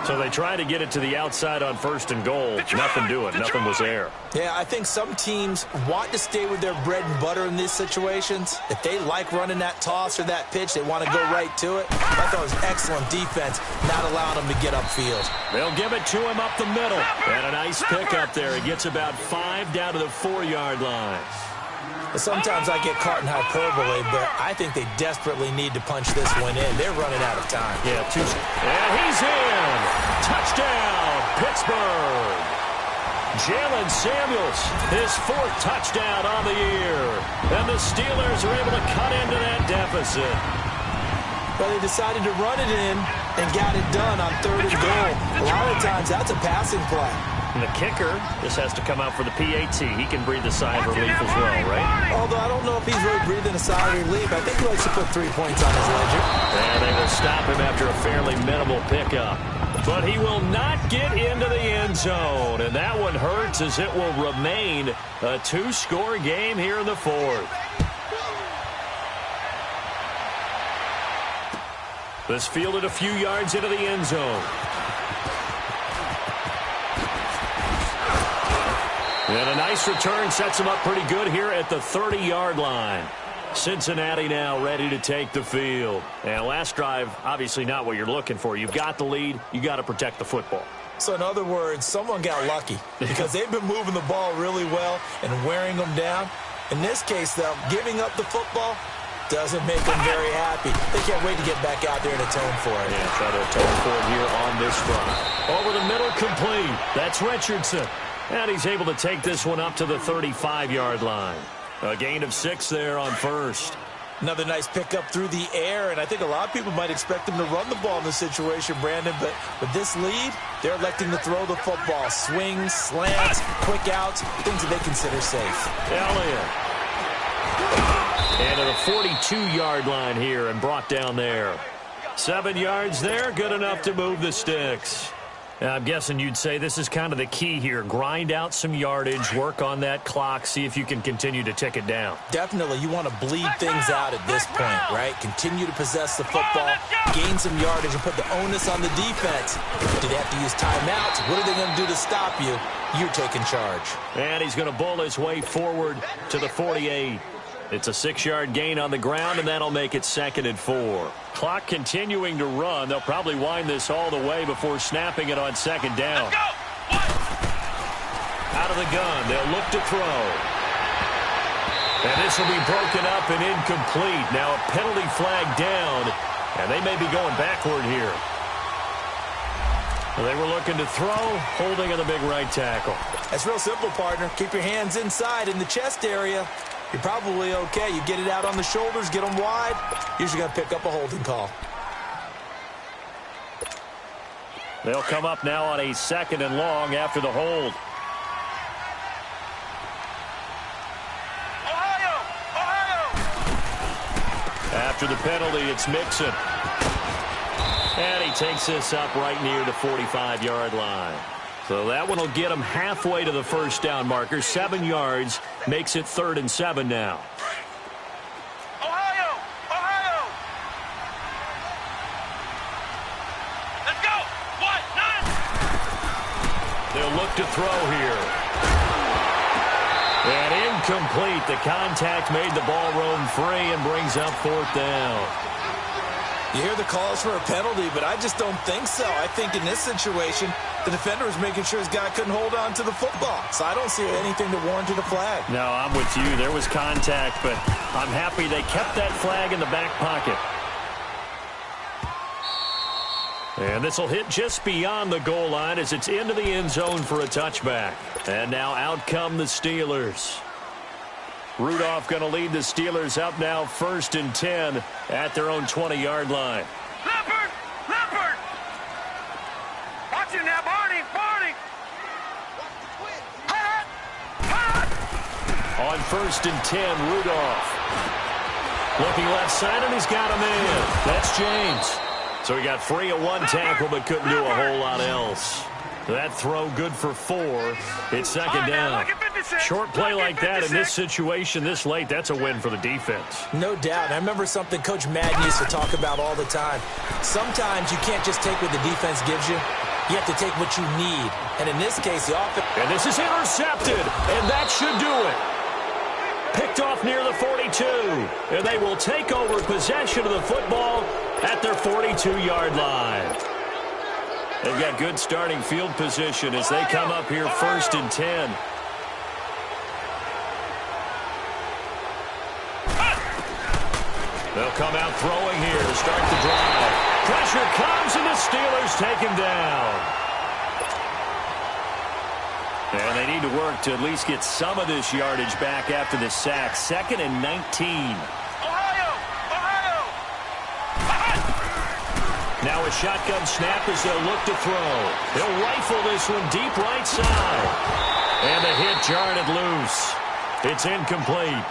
So they try to get it to the outside on 1st and goal. Nothing doing. Nothing was there. Yeah, I think some teams want to stay with their bread and butter in these situations. If they like running that toss or that pitch, they want to go right to it. I thought it was excellent defense, not allowing them to get upfield. They'll give it to him up the middle. And a nice pickup there. He gets about 5 down to the 4-yard line. Sometimes I get caught in hyperbole, but I think they desperately need to punch this one in. They're running out of time. Yeah, and he's in. Touchdown, Pittsburgh. Jalen Samuels, his 4th touchdown on the year. And the Steelers are able to cut into that deficit. Well, they decided to run it in and got it done on 3rd and goal. A lot of times, that's a passing play. And the kicker, this has to come out for the PAT. He can breathe a sigh of relief as well, right? Although I don't know if he's really breathing a sigh of relief. I think he likes to put 3 points on his ledger. And they will stop him after a fairly minimal pickup. But he will not get into the end zone. And that one hurts as it will remain a 2-score game here in the 4th. This fielded a few yards into the end zone. And a nice return sets him up pretty good here at the 30-yard line. Cincinnati now ready to take the field. And last drive, obviously not what you're looking for. You've got the lead. You got to protect the football. So in other words, someone got lucky because they've been moving the ball really well and wearing them down. In this case, though, giving up the football doesn't make them very happy. They can't wait to get back out there and atone for it. Yeah, try to atone for it here on this drive. Over the middle, complete. That's Richardson. And he's able to take this one up to the 35-yard line. A gain of 6 there on 1st. Another nice pickup through the air, and I think a lot of people might expect them to run the ball in this situation, Brandon, but with this lead, they're electing to throw the football. Swings, slants, quick outs, things that they consider safe. Elliott. And to the 42-yard line here and brought down there. 7 yards there, good enough to move the sticks. I'm guessing you'd say this is kind of the key here. Grind out some yardage, work on that clock, see if you can continue to tick it down. Definitely. You want to bleed things out at this point, right? Continue to possess the football, gain some yardage, and put the onus on the defense. Do they have to use timeouts? What are they going to do to stop you? You're taking charge. And he's going to bull his way forward to the 48. It's a 6-yard gain on the ground, and that'll make it 2nd and 4. Clock continuing to run. They'll probably wind this all the way before snapping it on 2nd down. Out of the gun, they'll look to throw. And this will be broken up and incomplete. Now a penalty flag down, and they may be going backward here. Well, they were looking to throw, holding in the big right tackle. That's real simple, partner. Keep your hands inside in the chest area. You're probably okay. You get it out on the shoulders, get them wide. Usually going to pick up a holding call. They'll come up now on a 2nd and long after the hold. After the penalty, it's Mixon. And he takes this up right near the 45-yard line. So that one will get him halfway to the 1st down marker. 7 yards makes it 3rd and 7 now. Ohio! Let's go! 1, 9! They'll look to throw here. And incomplete. The contact made the ball roam free and brings up 4th down. You hear the calls for a penalty, but I just don't think so. I think in this situation, the defender was making sure his guy couldn't hold on to the football. So I don't see anything that warranted a flag. No, I'm with you. There was contact, but I'm happy they kept that flag in the back pocket. And this will hit just beyond the goal line as it's into the end zone for a touchback. And now out come the Steelers. Rudolph going to lead the Steelers up now 1st and 10 at their own 20-yard line. Leopard! Leopard! Watch it now, Barney! Barney! On 1st and 10, Rudolph. Looking left side, and he's got a man. That's James. So he got free of one tackle, but couldn't do a whole lot else. That throw good for 4. It's second down. Short play like that in this situation this late, that's a win for the defense. No doubt. I remember something Coach Madden used to talk about all the time. Sometimes you can't just take what the defense gives you. You have to take what you need. And in this case, the offense... And this is intercepted, and that should do it. Picked off near the 42. And they will take over possession of the football at their 42-yard line. They've got good starting field position as they come up here 1st and 10. They'll come out throwing here to start the drive. Pressure comes, and the Steelers take him down. And they need to work to at least get some of this yardage back after the sack. 2nd and 19. Now a shotgun snap as they'll look to throw. He'll rifle this one deep right side. And the hit jarred it loose. It's incomplete.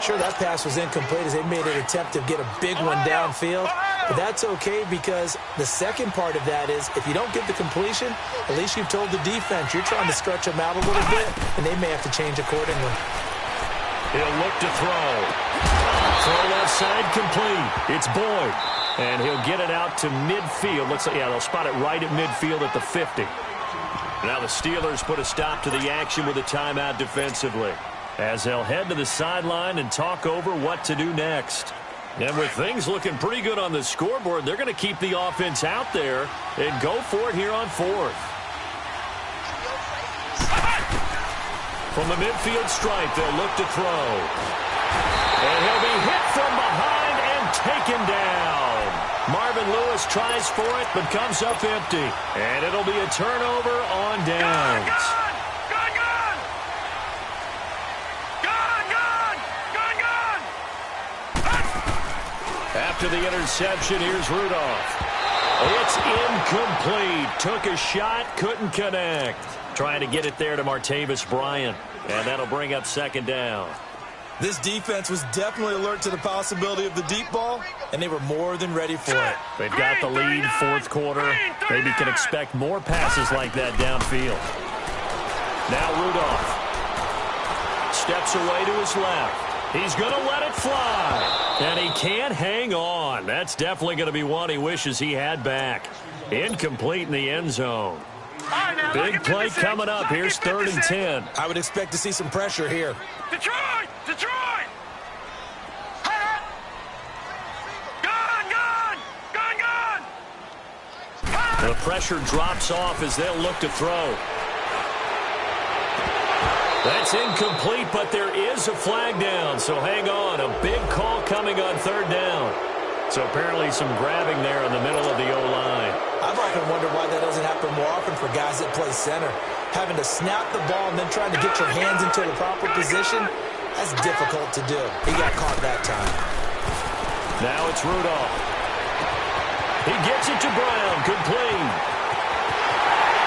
Sure, that pass was incomplete as they made an attempt to get a big one downfield. But that's okay because the second part of that is if you don't get the completion, at least you've told the defense you're trying to stretch them out a little bit, and they may have to change accordingly. He'll look to throw. Throw left side complete. It's Boyd. And he'll get it out to midfield. Looks like, yeah, they'll spot it right at midfield at the 50. Now the Steelers put a stop to the action with a timeout defensively, as they'll head to the sideline and talk over what to do next. And with things looking pretty good on the scoreboard, they're going to keep the offense out there and go for it here on 4th. From the midfield stripe, they'll look to throw. And he'll be hit from behind and taken down. Marvin Lewis tries for it, but comes up empty. And it'll be a turnover on downs. After the interception, here's Rudolph. It's incomplete. Took a shot, couldn't connect. Trying to get it there to Martavis Bryant. And that'll bring up 2nd down. This defense was definitely alert to the possibility of the deep ball, and they were more than ready for it. They've got the lead, 4th quarter. Maybe can expect more passes like that downfield. Now Rudolph steps away to his left. He's going to let it fly. And he can't hang on. That's definitely going to be one he wishes he had back. Incomplete in the end zone. Big play coming up. Here's 3rd and 10. I would expect to see some pressure here. Detroit! Detroit! Gone! Gone! Gone! Gone! The pressure drops off as they'll look to throw. That's incomplete, but there is a flag down, so hang on. A big call coming on 3rd down. So apparently some grabbing there in the middle of the O-line. I've often wondered why that doesn't happen more often for guys that play center. Having to snap the ball and then trying to get your hands into the proper position, that's difficult to do. He got caught that time. Now it's Rudolph. He gets it to Brown, complete.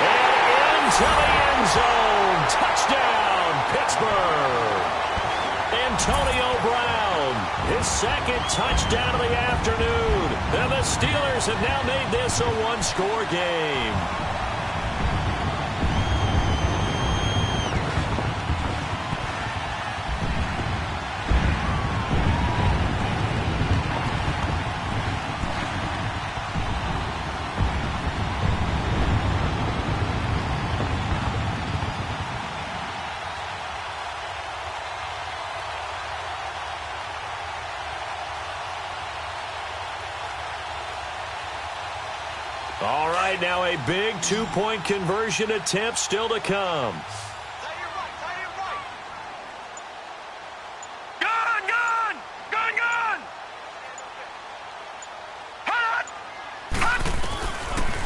And into the end zone. Touchdown, Pittsburgh. Antonio Brown, his 2nd touchdown of the afternoon. And the Steelers have now made this a one-score game. All right, now a big two-point conversion attempt still to come.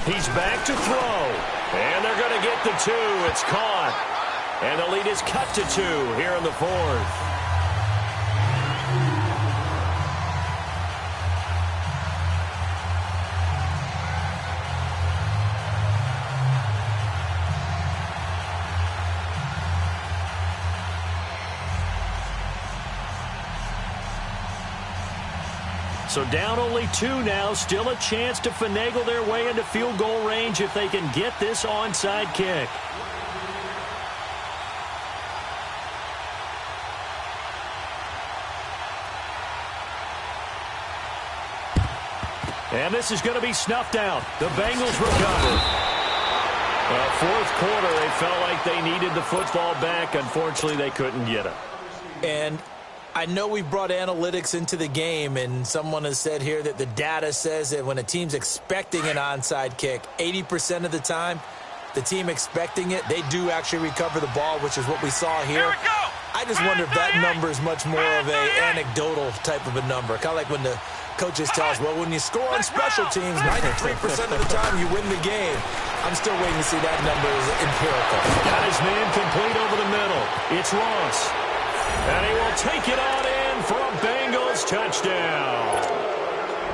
He's back to throw. And they're going to get the 2. It's caught. And the lead is cut to 2 here in the 4th. So down only 2 now, still a chance to finagle their way into field goal range if they can get this onside kick. And this is going to be snuffed out. The Bengals recover. Fourth quarter, they felt like they needed the football back. Unfortunately, they couldn't get it. And I know we brought analytics into the game, and someone has said here that the data says that when a team's expecting an onside kick, 80% of the time, the team expecting it, they do actually recover the ball, which is what we saw here. I just wonder if that number is much more of a anecdotal type of a number. Kind of like when the coaches tell us, well, when you score on special teams, 93% of the time you win the game. I'm still waiting to see that number is empirical. Got his man complete over the middle. It's Ross. And he will take it on in for a Bengals touchdown.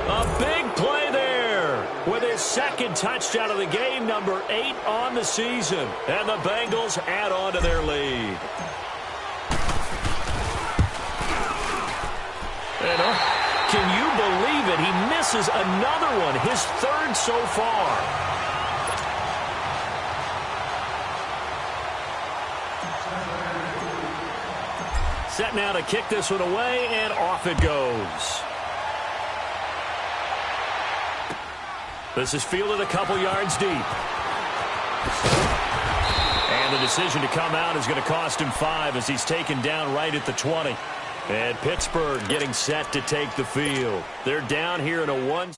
A big play there with his second touchdown of the game, number 8 on the season. And the Bengals add on to their lead. Can you believe it? He misses another one, his 3rd so far. Set now to kick this one away, and off it goes. This is fielded a couple yards deep. And the decision to come out is going to cost him 5 as he's taken down right at the 20. And Pittsburgh getting set to take the field. They're down here in a 1.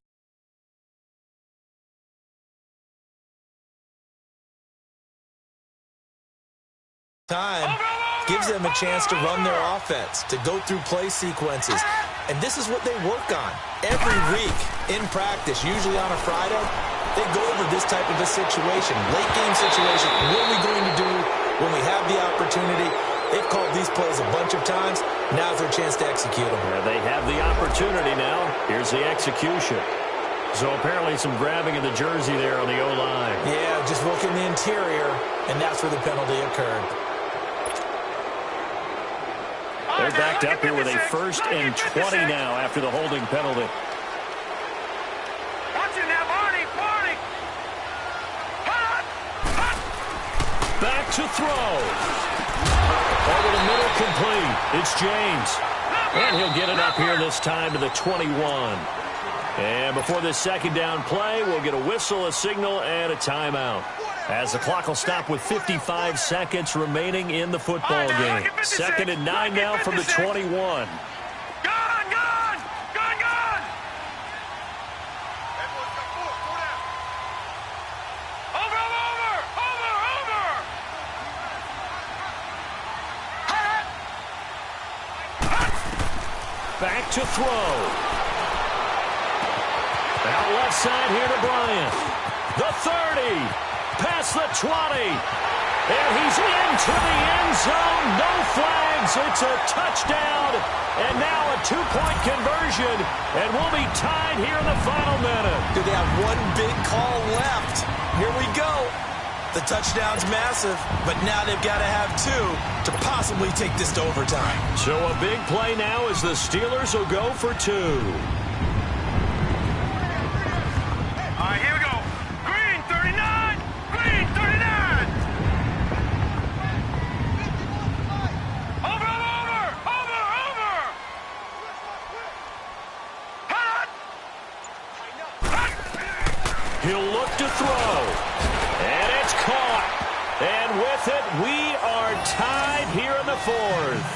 Time gives them a chance to run their offense, to go through play sequences. And this is what they work on every week in practice, usually on a Friday. They go over this type of a situation, late game situation. What are we going to do when we have the opportunity? They've called these plays a bunch of times. Now's their chance to execute them. Yeah, they have the opportunity now. Here's the execution. So apparently some grabbing of the jersey there on the O-line. Yeah, just look in the interior, and that's where the penalty occurred. They're backed up here with a 1st and 20 now after the holding penalty. Watch it now, Barney. Back to throw. Over the middle, complete. It's James. And he'll get it up here this time to the 21. And before this second down play, we'll get a whistle, a signal, and a timeout. As the clock will stop with 55 seconds remaining in the football game. 2nd and 9 now from the 21. Gone! Back to throw. Out left side here to Bryant. The 30. Past the 20. And he's into the end zone. No flags. It's a touchdown. And now a 2-point conversion. And we'll be tied here in the final minute. Do they have one big call left? Here we go. The touchdown's massive, but now they've got to have 2 to possibly take this to overtime. So a big play now as the Steelers will go for 2. All right, here we go. Green 39. Green 39. Over. Hot. He'll look to throw. And it's caught. And with it, we are tied here in the 4th.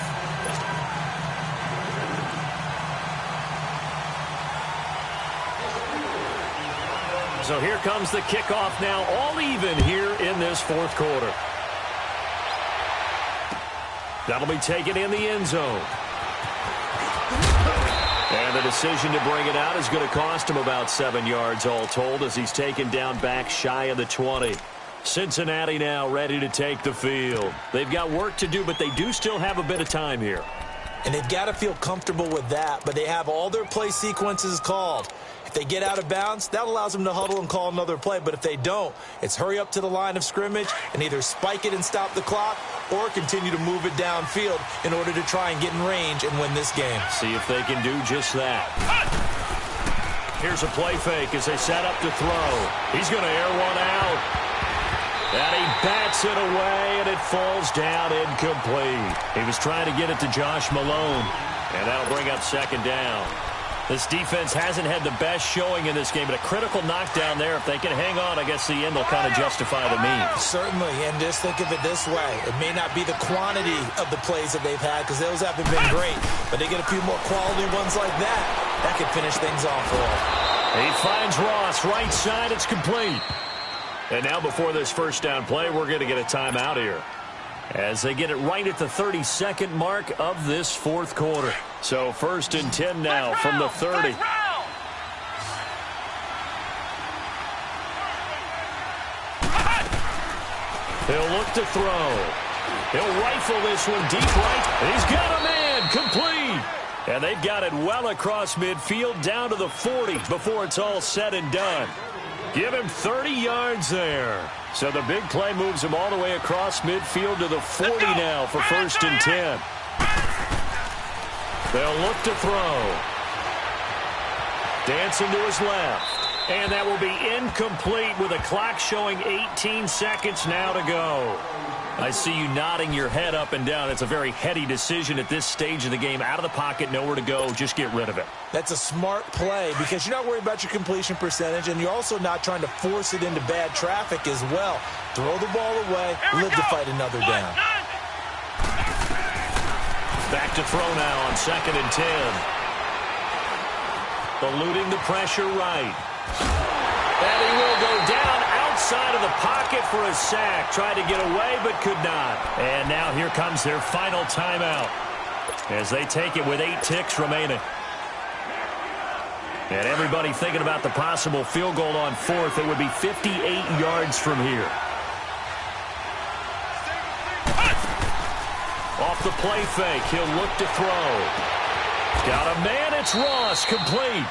So here comes the kickoff now, all even here in this fourth quarter. That'll be taken in the end zone. And the decision to bring it out is going to cost him about 7 yards all told as he's taken down back shy of the 20. Cincinnati now ready to take the field. They've got work to do, but they do still have a bit of time here. And they've got to feel comfortable with that, but they have all their play sequences called. If they get out of bounds, that allows them to huddle and call another play. But if they don't, it's hurry up to the line of scrimmage and either spike it and stop the clock or continue to move it downfield in order to try and get in range and win this game. See if they can do just that. Here's a play fake as they set up to throw. He's going to air one out. And he bats it away, and it falls down incomplete. He was trying to get it to Josh Malone, and that'll bring up second down. This defense hasn't had the best showing in this game, but a critical knockdown there. If they can hang on, I guess the end will kind of justify the means. Certainly, and just think of it this way. It may not be the quantity of the plays that they've had because those haven't been great, but they get a few more quality ones like that. That could finish things off for them. He finds Ross, right side, it's complete. And now before this first down play, we're going to get a timeout here as they get it right at the 32nd mark of this fourth quarter. So 1st and 10 now from the 30. He'll look to throw. He'll rifle this one deep right. He's got a man, complete. And they've got it well across midfield down to the 40 before it's all said and done. Give him 30 yards there. So the big play moves him all the way across midfield to the 40 now for 1st and 10. They'll look to throw. Dancing to his left. And that will be incomplete with a clock showing 18 seconds now to go. I see you nodding your head up and down. It's a very heady decision at this stage of the game. Out of the pocket, nowhere to go. Just get rid of it. That's a smart play because you're not worried about your completion percentage, and you're also not trying to force it into bad traffic as well. Throw the ball away, live to fight another down. Back to throw now on 2nd and 10. Eluding the pressure right. And he will go down outside of the pocket for a sack. Tried to get away, but could not. And now here comes their final timeout as they take it with 8 ticks remaining. And everybody thinking about the possible field goal on 4th. It would be 58 yards from here. Off the play fake, he'll look to throw. Got a man, it's Ross, complete.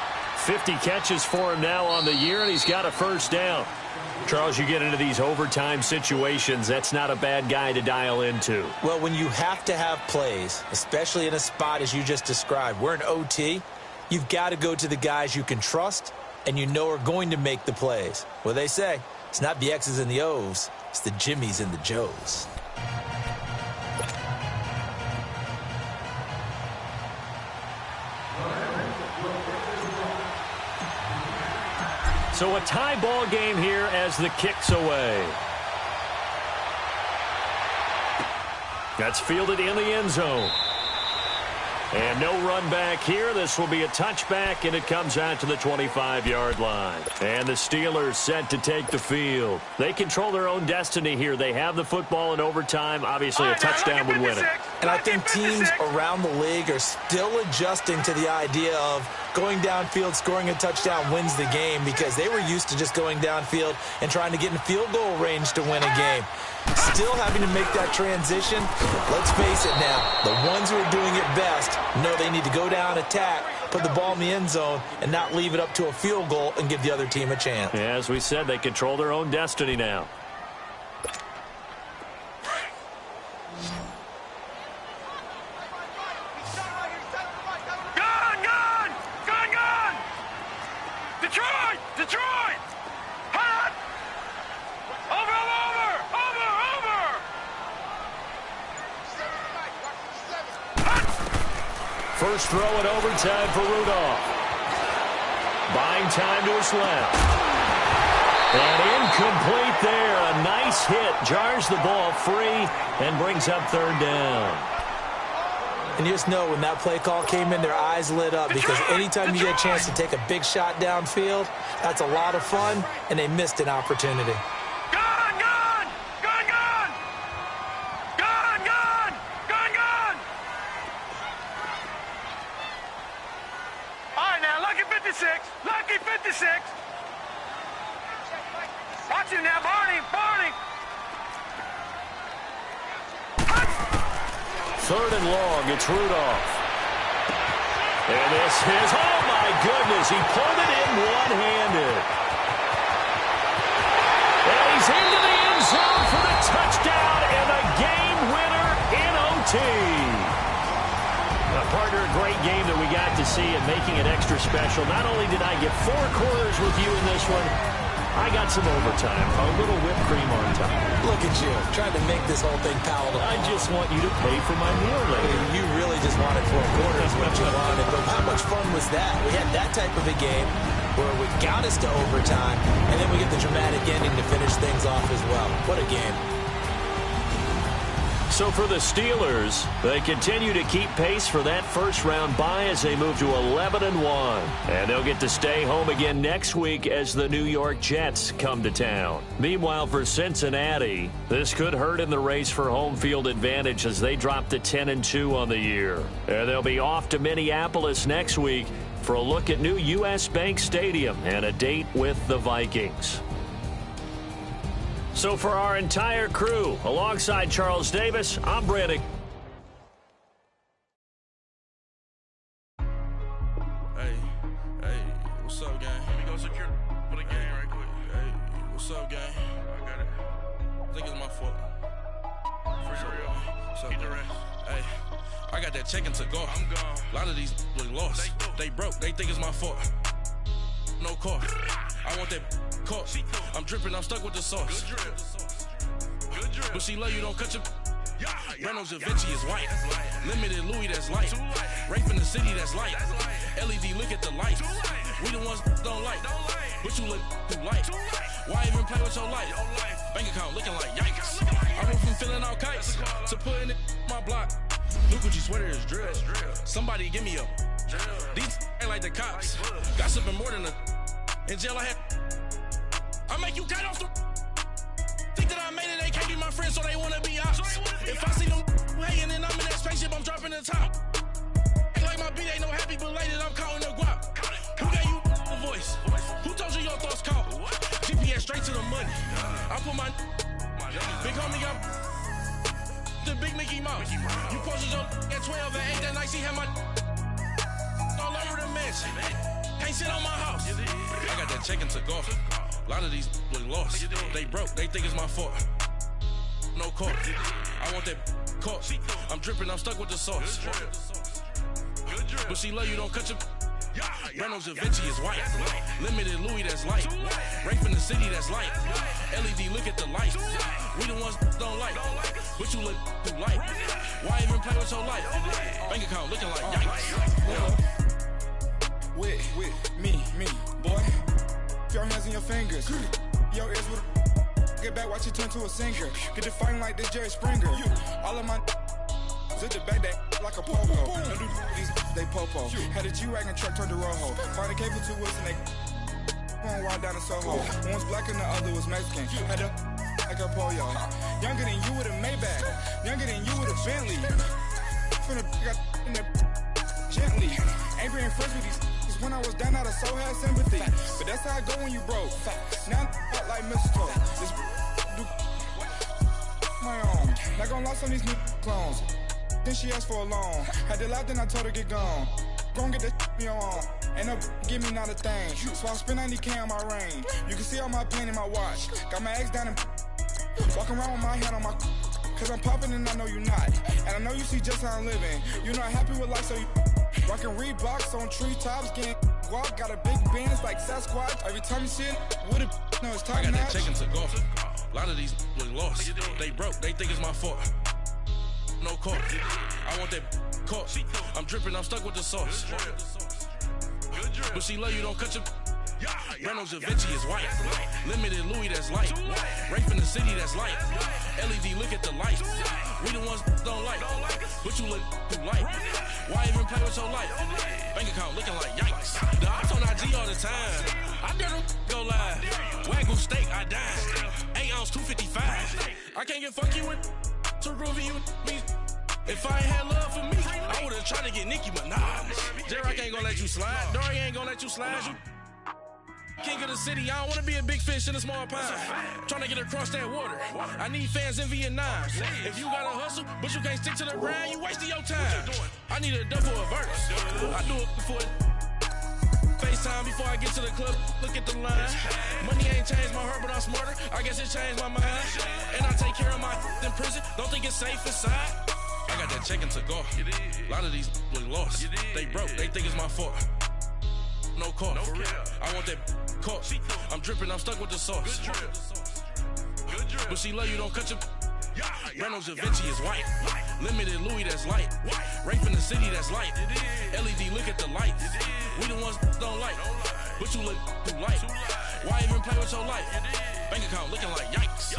50 catches for him now on the year, and he's got a first down. Charles, you get into these overtime situations, that's not a bad guy to dial into. Well, when you have to have plays, especially in a spot as you just described, we're in OT, you've got to go to the guys you can trust and you know are going to make the plays. Well, they say it's not the X's and the O's, it's the Jimmys and the Joes. So a tie ball game here as the kick's away. That's fielded in the end zone. And no run back here. This will be a touchback, and it comes out to the 25-yard line. And the Steelers set to take the field. They control their own destiny here. They have the football in overtime. Obviously, a touchdown would win it. And I think teams around the league are still adjusting to the idea of going downfield, scoring a touchdown wins the game because they were used to just going downfield and trying to get in field goal range to win a game. Still having to make that transition. Let's face it now, the ones who are doing it best know they need to go down, attack, put the ball in the end zone, and not leave it up to a field goal and give the other team a chance. Yeah, as we said, they control their own destiny now. Detroit! Hot! Over! First throw in overtime for Rudolph. Buying time to his left. And incomplete there. A nice hit. Jars the ball free and brings up third down. And you just know when that play call came in, their eyes lit up because anytime you get a chance to take a big shot downfield, that's a lot of fun, and they missed an opportunity. Lucky 56. Watch him now, Barney. Third and long, it's Rudolph. And this is, oh my goodness, he pulled it in one-handed. And he's into the end zone for the touchdown and the game winner in OT. Partner, a great game that we got to see and making it extra special. Not only did I get 4 quarters with you in this one, I got some overtime, a little whipped cream on top. Look at you, trying to make this whole thing palatable. I just want you to pay for my meal later. You really just wanted 4 quarters, what you wanted. But how much fun was that? We had that type of a game where we got us to overtime, and then we get the dramatic ending to finish things off as well. What a game. So for the Steelers, they continue to keep pace for that first-round bye as they move to 11-1. And they'll get to stay home again next week as the New York Jets come to town. Meanwhile, for Cincinnati, this could hurt in the race for home field advantage as they drop to 10-2 on the year. And they'll be off to Minneapolis next week for a look at new U.S. Bank Stadium and a date with the Vikings. So for our entire crew, alongside Charles Davis, I'm Brandon. Hey, what's up, gang? Let me go secure for the game right quick. Hey, what's up, gang? I got it. I think it's my fault. For real. What's up, keep the rest. Hey, I got that check-in to go. I'm gone. A lot of these look lost. They broke. They think it's my fault. No car. I want that car. I'm dripping. I'm stuck with the sauce. Good drip. But she love you. Don't cut your. Reynolds Da Vinci is white. Limited Louis, that's light. Rape in the city, that's light. LED, look at the lights. We the ones don't like. But you look too light. Why even play with your life? Bank account looking like yikes. I went from filling out kites to putting it in my block. New Gucci sweater is drill. Somebody give me a. These ain't like the cops. Gossiping more than a. In jail I had. I make you cut off the. Think that I made it, they can't be my friends, so they wanna be ops. If I see them hanging and I'm in that spaceship, I'm dropping the top. Act like my beat ain't no happy, but later I'm counting the guap. Who gave you the voice? Who told you your thoughts count? GPS straight to the money. I put my big homie got the big Mickey Mouse. You posted your at 12 and 8 that night, she had my all over the mansion. Can't sit on my house. I got that check-in to go. A lot of these look lost. They broke. They think it's my fault. No car. I want that car. I'm dripping. I'm stuck with the sauce. But she love you. Don't cut your. Reynolds Da Vinci is white. Limited Louis, that's light. Rape in the city, that's light. LED, look at the lights. We the ones don't like. But you look too light. Why even play with your life? Bank account looking like yikes. With me, boy. Your hands in your fingers. Your ears with get back, watch it turn to a singer. Get the fighting like this Jerry Springer. All of my zip the back that like a popo. No do these they popo. Had a G-Wagon truck turned to Rojo. Find a cable 2 wheels and they one ride down to Soho. One was black and the other was Mexican. Had a like a pollo. Younger than you with a Maybach. Younger than you with a Bentley. Finna got in there gently. Ain't being friends with these. When I was down, I so had sympathy. But that's how it go when you broke. Now I'm like mistletoe. This do my own. Not gonna lost on these new clones. Then she asked for a loan. Had to laugh, then I told her get gone. Gon' get that me on. Ain't no give me not a thing. So I spend 90K on my range. You can see all my pain in my watch. Got my ex down and walking around with my hand on my. Cause I'm popping and I know you not. And I know you see just how I'm living. You're not happy with life, so you. Rockin' Reeboks on treetops, getting guap, got a big Benz like Sasquatch. Every time you see it, with a no, it's time. I got that check-in to go. A lot of these look lost. They broke. They think it's my fault. No car. I want that car. I'm dripping. I'm stuck with the sauce. But she love you. Don't cut your. Reynolds Da Vinci is white. Limited Louis, that's light. Rape in the city, that's light. LED, look at the lights. We the ones don't like. But you look too light. Why even play with your life? Bank account looking like yikes. The ops on IG all the time. I dare them go live. Wagyu steak, I dine. 8 ounce, 255. I can't get funky with too groovy you me. If I ain't had love for me, I would've tried to get Nicki Minaj. J-Rock ain't gonna let you slide. Dory ain't gonna let you slide. You king of the city, I don't wanna be a big fish in a small pond. Trying to get across that water. I need fans in Vietnam. If you gotta hustle, but you can't stick to the grind, you wasting your time. I need a double a verse. I do it for FaceTime before I get to the club. Look at the line. Money ain't changed my heart, but I'm smarter. I guess it changed my mind. And I take care of my in prison. Don't think it's safe inside. I got that check and took off. A lot of these look lost. They broke. They think it's my fault. No call, for real. I want that caught. I'm dripping, I'm stuck with the sauce. Good drip. But she love you, don't cut your. Reynolds Da Vinci is white. Limited Louis, that's light. Rape in the city, that's light. LED, look at the lights. We the ones don't like. But you look too light. Why even play with your life? Bank account looking like yikes.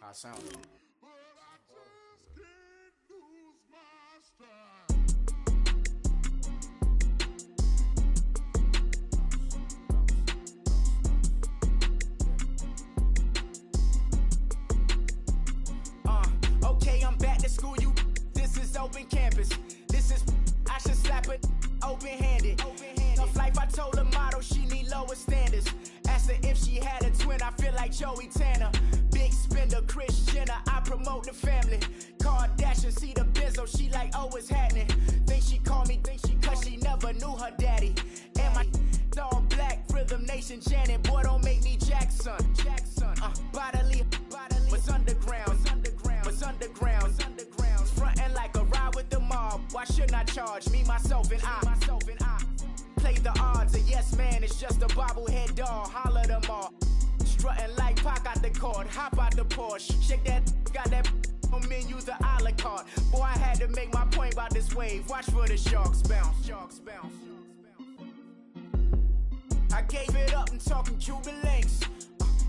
I sound it. Okay, I'm back to school. This is open campus. This is I should slap it open-handed. Tough life, I told her motto she need lower standards. Asked her if she had a twin. I feel like Joey Tanner. Big spender, Kris Jenner, I promote the family. Kardashian, see the Benzo, she like, oh, it's happening. Think she call me, cause she never knew her daddy. And my all black, Rhythm Nation, Janet, boy, don't make me Jackson. Bodily, was underground, was underground. Frontin' like a ride with the mob. Why shouldn't I charge me, myself, and I? Play the odds, a yes man, it's just a bobblehead doll. Holler them all. Strutting like Pac out the court, hop out the Porsche. Shake that, got that on menu, the a la carte. Boy, I had to make my point about this wave. Watch for the sharks bounce. I gave it up and talking Cuban links.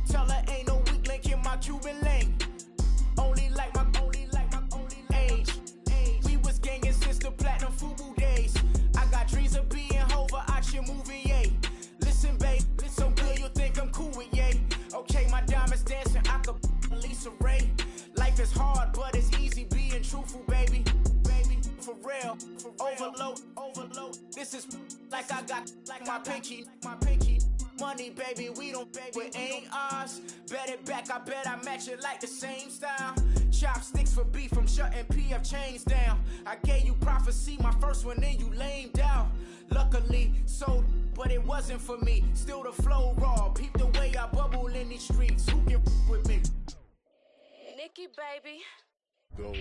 Tell her ain't no weak link in my Cuban link. Only like my age. We was gangin' since the platinum FUBU days. I got dreams of being Hova out your movie, yay. Listen, babe, so good you think I'm cool with yay. Okay, my diamonds dancing, I could Lisa Ray. Life is hard, but it's easy being truthful, baby. For real, overload. This is like I got like my pinky. Money, baby, we don't pay, it ain't ours. Bet it back, I bet I match it like the same style. Chopsticks for beef from shutting PF chains down. I gave you prophecy, my first one, then you lamed out. Luckily, sold, but it wasn't for me. Still the flow raw, peep the way I bubble in these streets. Who can with me? Nikki, baby. Go.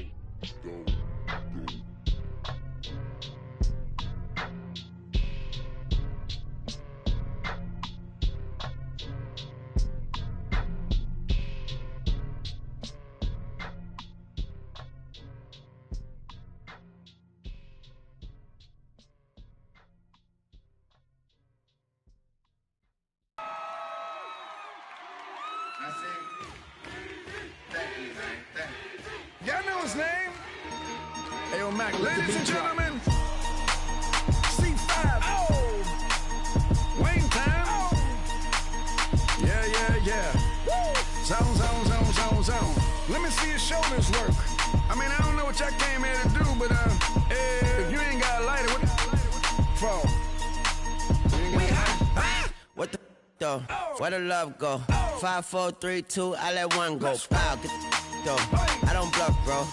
Y'all know his name? Ayo, Mac, ladies and gentlemen, C5. Oh! Wayne time. Oh! Yeah. Zone. Let me see your shoulders work. I mean, I don't know what y'all came here to do, but if you ain't got a lighter, what for? What the though? Where the love go? 5, 4, 3, 2, I let one go. Wow, get though. I don't bluff, bro.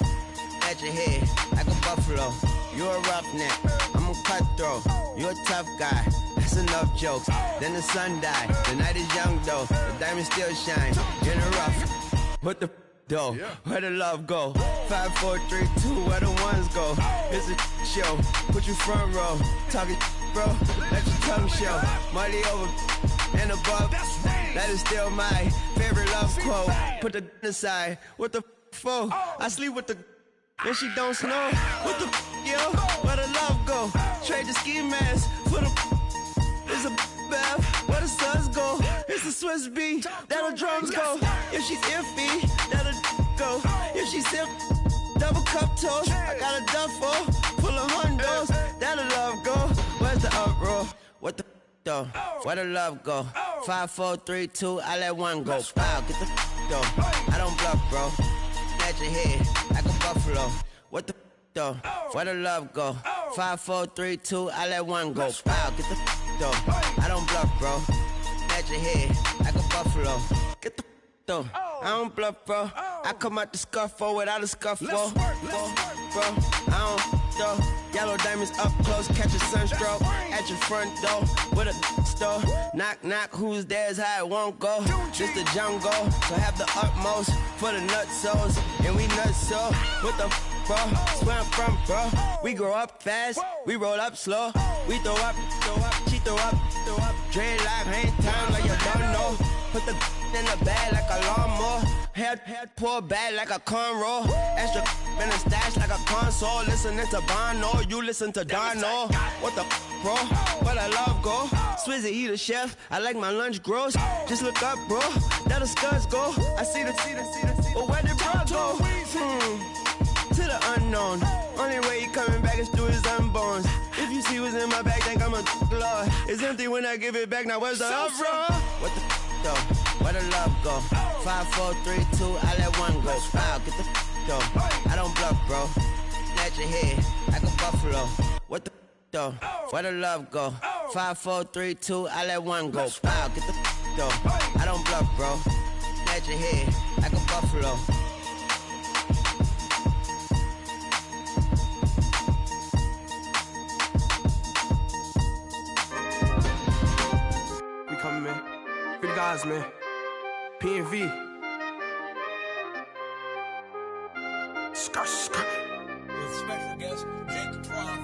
At your head, like a buffalo. You a roughneck, I'm a cutthroat. You a tough guy, that's enough jokes. Then the sun died, the night is young though. The diamonds still shine, in the rough. What the dough? Where the love go? 5, 4, 3, 2, where the ones go? It's a show, put you front row. Talking bro, let your tongue show. Money over and above, that is still my favorite love quote. Put the aside, what the for? I sleep with the and she don't snow. What the yo? Where the love go? Trade the ski mask for the it's a bath. Where the suns go? It's the Swiss beat. That'll drums go. If she's iffy, that'll go. If she's sip, double cup toast. I got a duffel full of hundos. That'll love go. Where's the uproar? What the though? Where the love go? 5, 4, 3, 2, I let one go. Wow, get the though. I don't bluff, bro. At your head like a buffalo. What the though? Where the love go? 5, 4, 3, 2, I let one go. Wow, get the though. I don't bluff, bro. At your head like a buffalo. Get the though. I don't bluff, bro. I come out the scuffle without a scuffle. Bro, I don't though. Yellow diamonds up close, catch a sunstroke at your front door with a store. Knock, knock, who's there's how it won't go. Just the jungle, so have the utmost for the nutsos. And we nutso with the bro. Where I'm from, bro. We grow up fast, we roll up slow. We throw up, she throw up. Dreadlock, ain't time like you don't know. Put the in the bag like a lawnmower. Head pull back like a cornrow. Extra in the stash like a console. Listening to Bono, you listen to Dono. What the bro? Where the love go? Swizzy, he the chef. I like my lunch gross. Just look up, bro. That the scuds go. I see the. But where did bro go? To the unknown. Only way he coming back is through his unborns. If you see what's in my bag, think I'm a lord. It's empty when I give it back. Now where's the uproar? What the though? Where the love go? 5, 4, 3, 2, I let one go. Wow, get the though. I don't bluff, bro. At your head like a buffalo. What the though? Where the love go? 5, 4, 3, 2, I let one go. Wow, get the though. I don't bluff, bro. At your head like a buffalo. We coming, man. Free the guys, man. P&V. Skirt. Special guest, Jake Prof.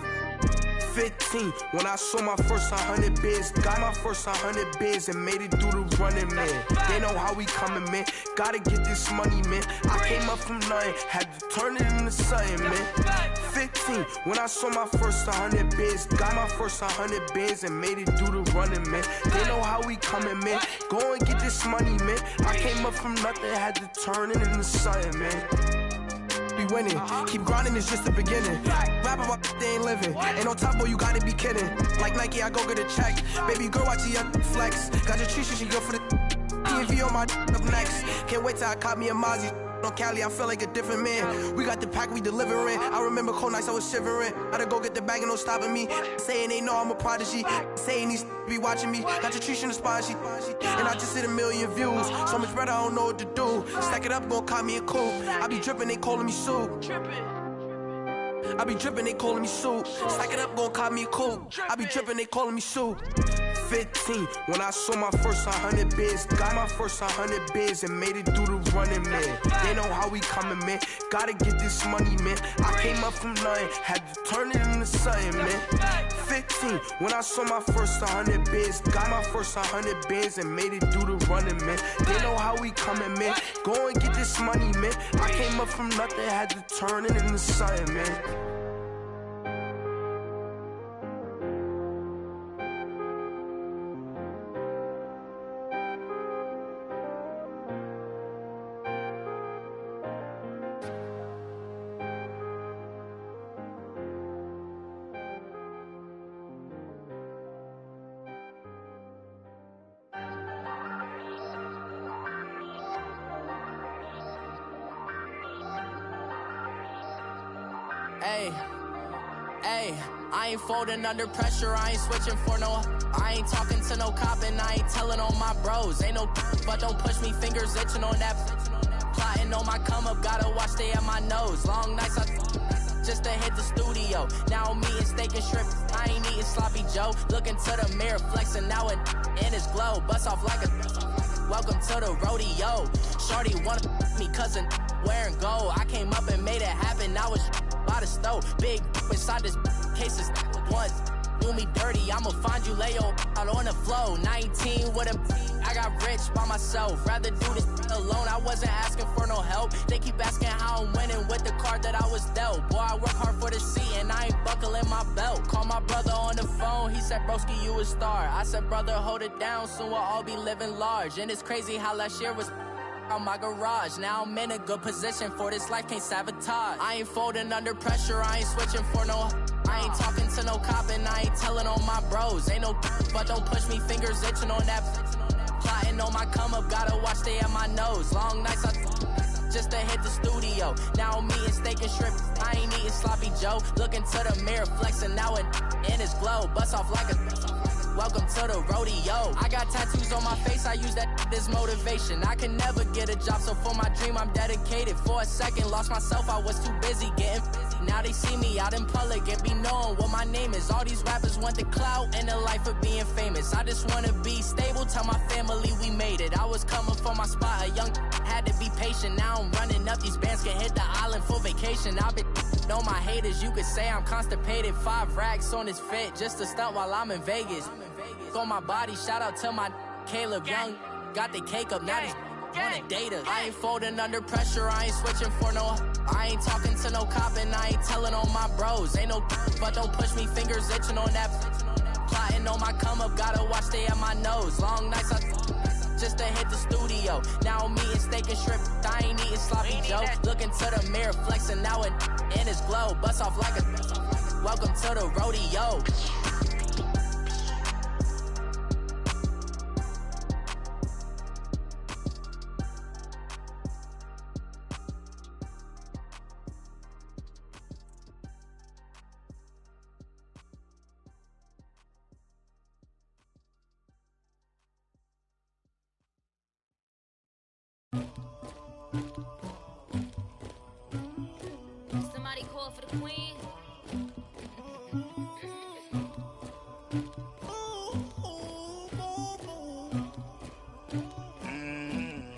15, when I saw my first 100 bids. Got my first 100 bids and made it through the running, man. They know how we coming, man. Gotta get this money, man. I came up from nothing, had to turn it into something, man. 15, when I saw my first 100 bids. Got my first 100 bids and made it through the running, man. They know how we coming, man. Go and get this money, man. I came up from nothing, had to turn it into something, man. Be winning, keep grinding, it's just the beginning. Rap about they ain't living. Ain't no top boy, you gotta be kidding. Like Nike, I go get a check. Baby girl, watch your flex. Got your tree, she go for the PNV on my up next. Can't wait till I caught me a Mozzie. On Cali, I feel like a different man. We got the pack, we delivering. I remember cold nights, I was shivering. Gotta go get the bag and no stopping me. Saying they know I'm a prodigy. Saying these be watching me. Got your tree in the spot, she. And I just hit 1 million views. So much better, I don't know what to do. Stack it up, gon' call me a coupe. I be dripping, they calling me soup. I be dripping, they calling me soup. Stack it up, gon' call me a coupe. I be dripping, they calling me soup. 15, when I saw my first 100 bids. Got my first 100 bids and made it through the running, man. They know how we coming, man. Gotta get this money, man. I came up from nothing, had to turn it into something, man. 15, when I saw my first 100 bids. Got my first 100 bids and made it through the running, man. They know how we coming, man. Go and get this money, man. I came up from nothing, had to turn it into something, man. Hey, I ain't folding under pressure, I ain't switching for no. I ain't talking to no cop and I ain't telling on my bros. Ain't no but don't push me, fingers itching on that. Plotting on my come up, gotta watch stay at my nose. Long nights I just to hit the studio. Now I'm eating steak and shrimp, I ain't eating sloppy Joe. Looking to the mirror, flexing now in his glow. Bust off like a welcome to the rodeo. Shorty wanna me cousin wearing gold. I came up and made it happen, I was by the stove. Big inside this cases once. Do me dirty, I'ma find you, lay your out on the floor. 19 with a I got rich by myself. Rather do this alone, I wasn't asking for no help. They keep asking how I'm winning with the card that I was dealt. Boy, I work hard for the seat and I ain't buckling my belt. Call my brother on the phone, he said, broski, you a star. I said, brother, hold it down, soon we'll all be living large. And it's crazy how last year was on my garage. Now I'm in a good position for this life, can't sabotage. I ain't folding under pressure, I ain't switching for no. I ain't talking to no cop and I ain't telling on my bros. Ain't no but don't push me, fingers itching on that. Plotting on my come up, gotta watch stay at my nose. Long nights I just to hit the studio. Now I'm eating steak and shrimp, I ain't eating sloppy Joe. Looking to the mirror, flexing now in his glow. Bust off like a welcome to the rodeo. I got tattoos on my face, I use that as motivation. I can never get a job, so for my dream I'm dedicated. For a second, lost myself, I was too busy getting busy. Now they see me out in public and be knowing what my name is. All these rappers want the clout and the life of being famous. I just wanna be stable, tell my family we made it. I was coming for my spot, a young had to be patient. Now I'm running up, these bands can hit the island for vacation. I've been know my haters, you could say I'm constipated. 5 racks on his fit, just to stunt while I'm in Vegas. On my body, shout out to my Caleb Young. Got the cake up, now these wanna date us. I ain't folding under pressure, I ain't switching for no. I ain't talking to no cop and I ain't telling on my bros. Ain't no but don't push me, fingers itching on that. Plotting on my come up, gotta watch stay at my nose. Long nights I just to hit the studio. Now I'm eating steak and shrimp, I ain't eating sloppy Joe. Looking to the mirror, flexing now in his glow. Bust off like a welcome to the rodeo. Somebody call for the queen.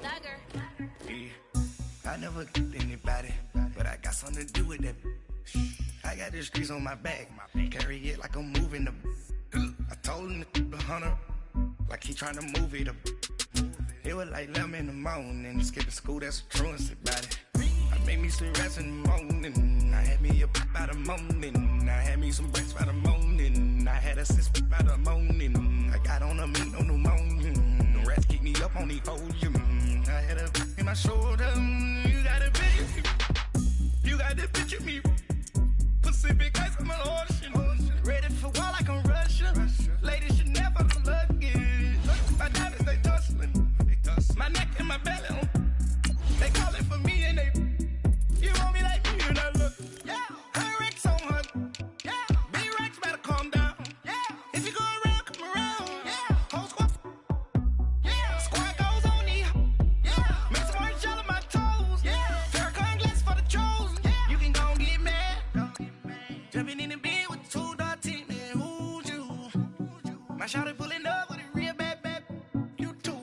Dagger. I never get anybody, but I got something to do with that. I got the streets on my back, carry it like I'm moving the. I told him the 100, like he trying to move it up. It was like 11 in the morning, skipping school, that's a truancy about it. I made me some rest in the morning, I had me up by the morning. I had me some breaks by the morning, I had a sister by the morning. I got on a meat, no pneumonia, the rats keep me up on the podium. I had a in my shoulder, you got a bitch, you got the bitch of me. Pacific ice on my ocean, ready for war like I'm Russian. Ladies should never look it. My diamonds, they tussling. My neck and my belly on. They calling for me and they. You want me like me and I look. Yeah. Her Rex on her. Yeah. B-Rex better calm down. Yeah. If you go around, come around. Yeah. Whole squad. Yeah. Squad goes on me. Yeah. Make some orange gel on my toes. Yeah. Farrakhan glass for the trolls. Yeah. You can go and get mad. Jumping in the bed with the 2 dot team. Man, who's you? My shawty pulling up with a real bad. You too.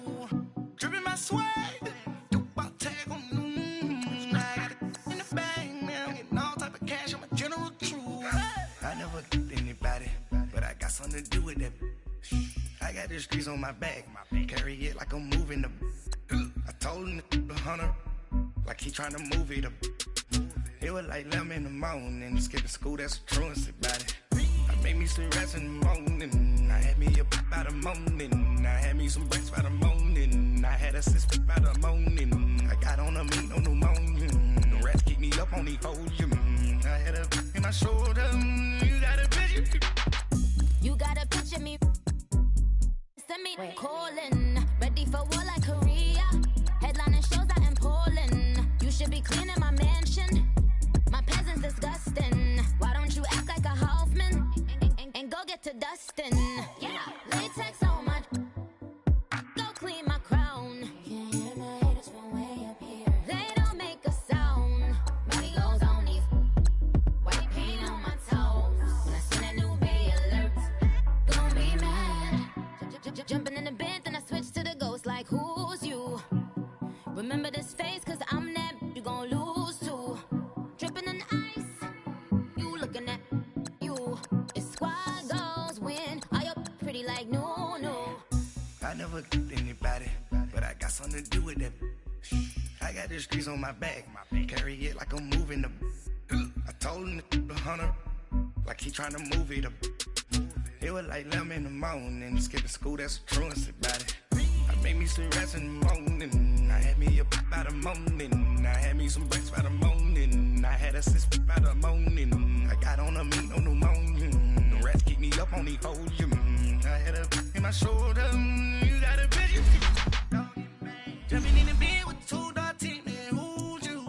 Dripping my swag. Do about tag on. I got it in the bag. Man, I'm getting all type of cash. I'm a general true. I never get anybody, but I got something to do with that. I got the streets on my back, carry it like I'm moving the. I told him the 100, like he trying to move it up. It was like 11 in the morning, skipping school, that's a truancy about it. I made me some rest in the morning, I had me up by the morning. I had me some breaks by the morning, I had a sister by the morning. I got on a meat, no pneumonia, the rats keep me up on the podium. I had a in my shoulder, you got a bitch. You got a picture me. Send me calling. Ready for war like Korea. Headlining shows out in Poland. You should be cleaning my mansion. My peasants disgusting. Why don't you act like a Hoffman and go get to dustin'? Yeah, latex on my. Go clean my crown. Can't hear my haters from way up here. They don't make a sound. Money goes on these. White I never anybody, but I got something to do with that. I got the streets on my back, carry it like I'm moving the. I told him the hunter, like he trying to move it up. It was like 11 in the morning, skipping school, that's a truancy about it. I made me some rest in the morning, I had me a by the morning, I had me some breaks by the morning, I had a sis by the morning, I got on a meat, no pneumonia, the rats keep me up on the podium, I had a in my shoulder, you got a bitch, jumping in the bed with 2 dark teeth, man, who's you?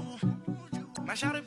My shoulder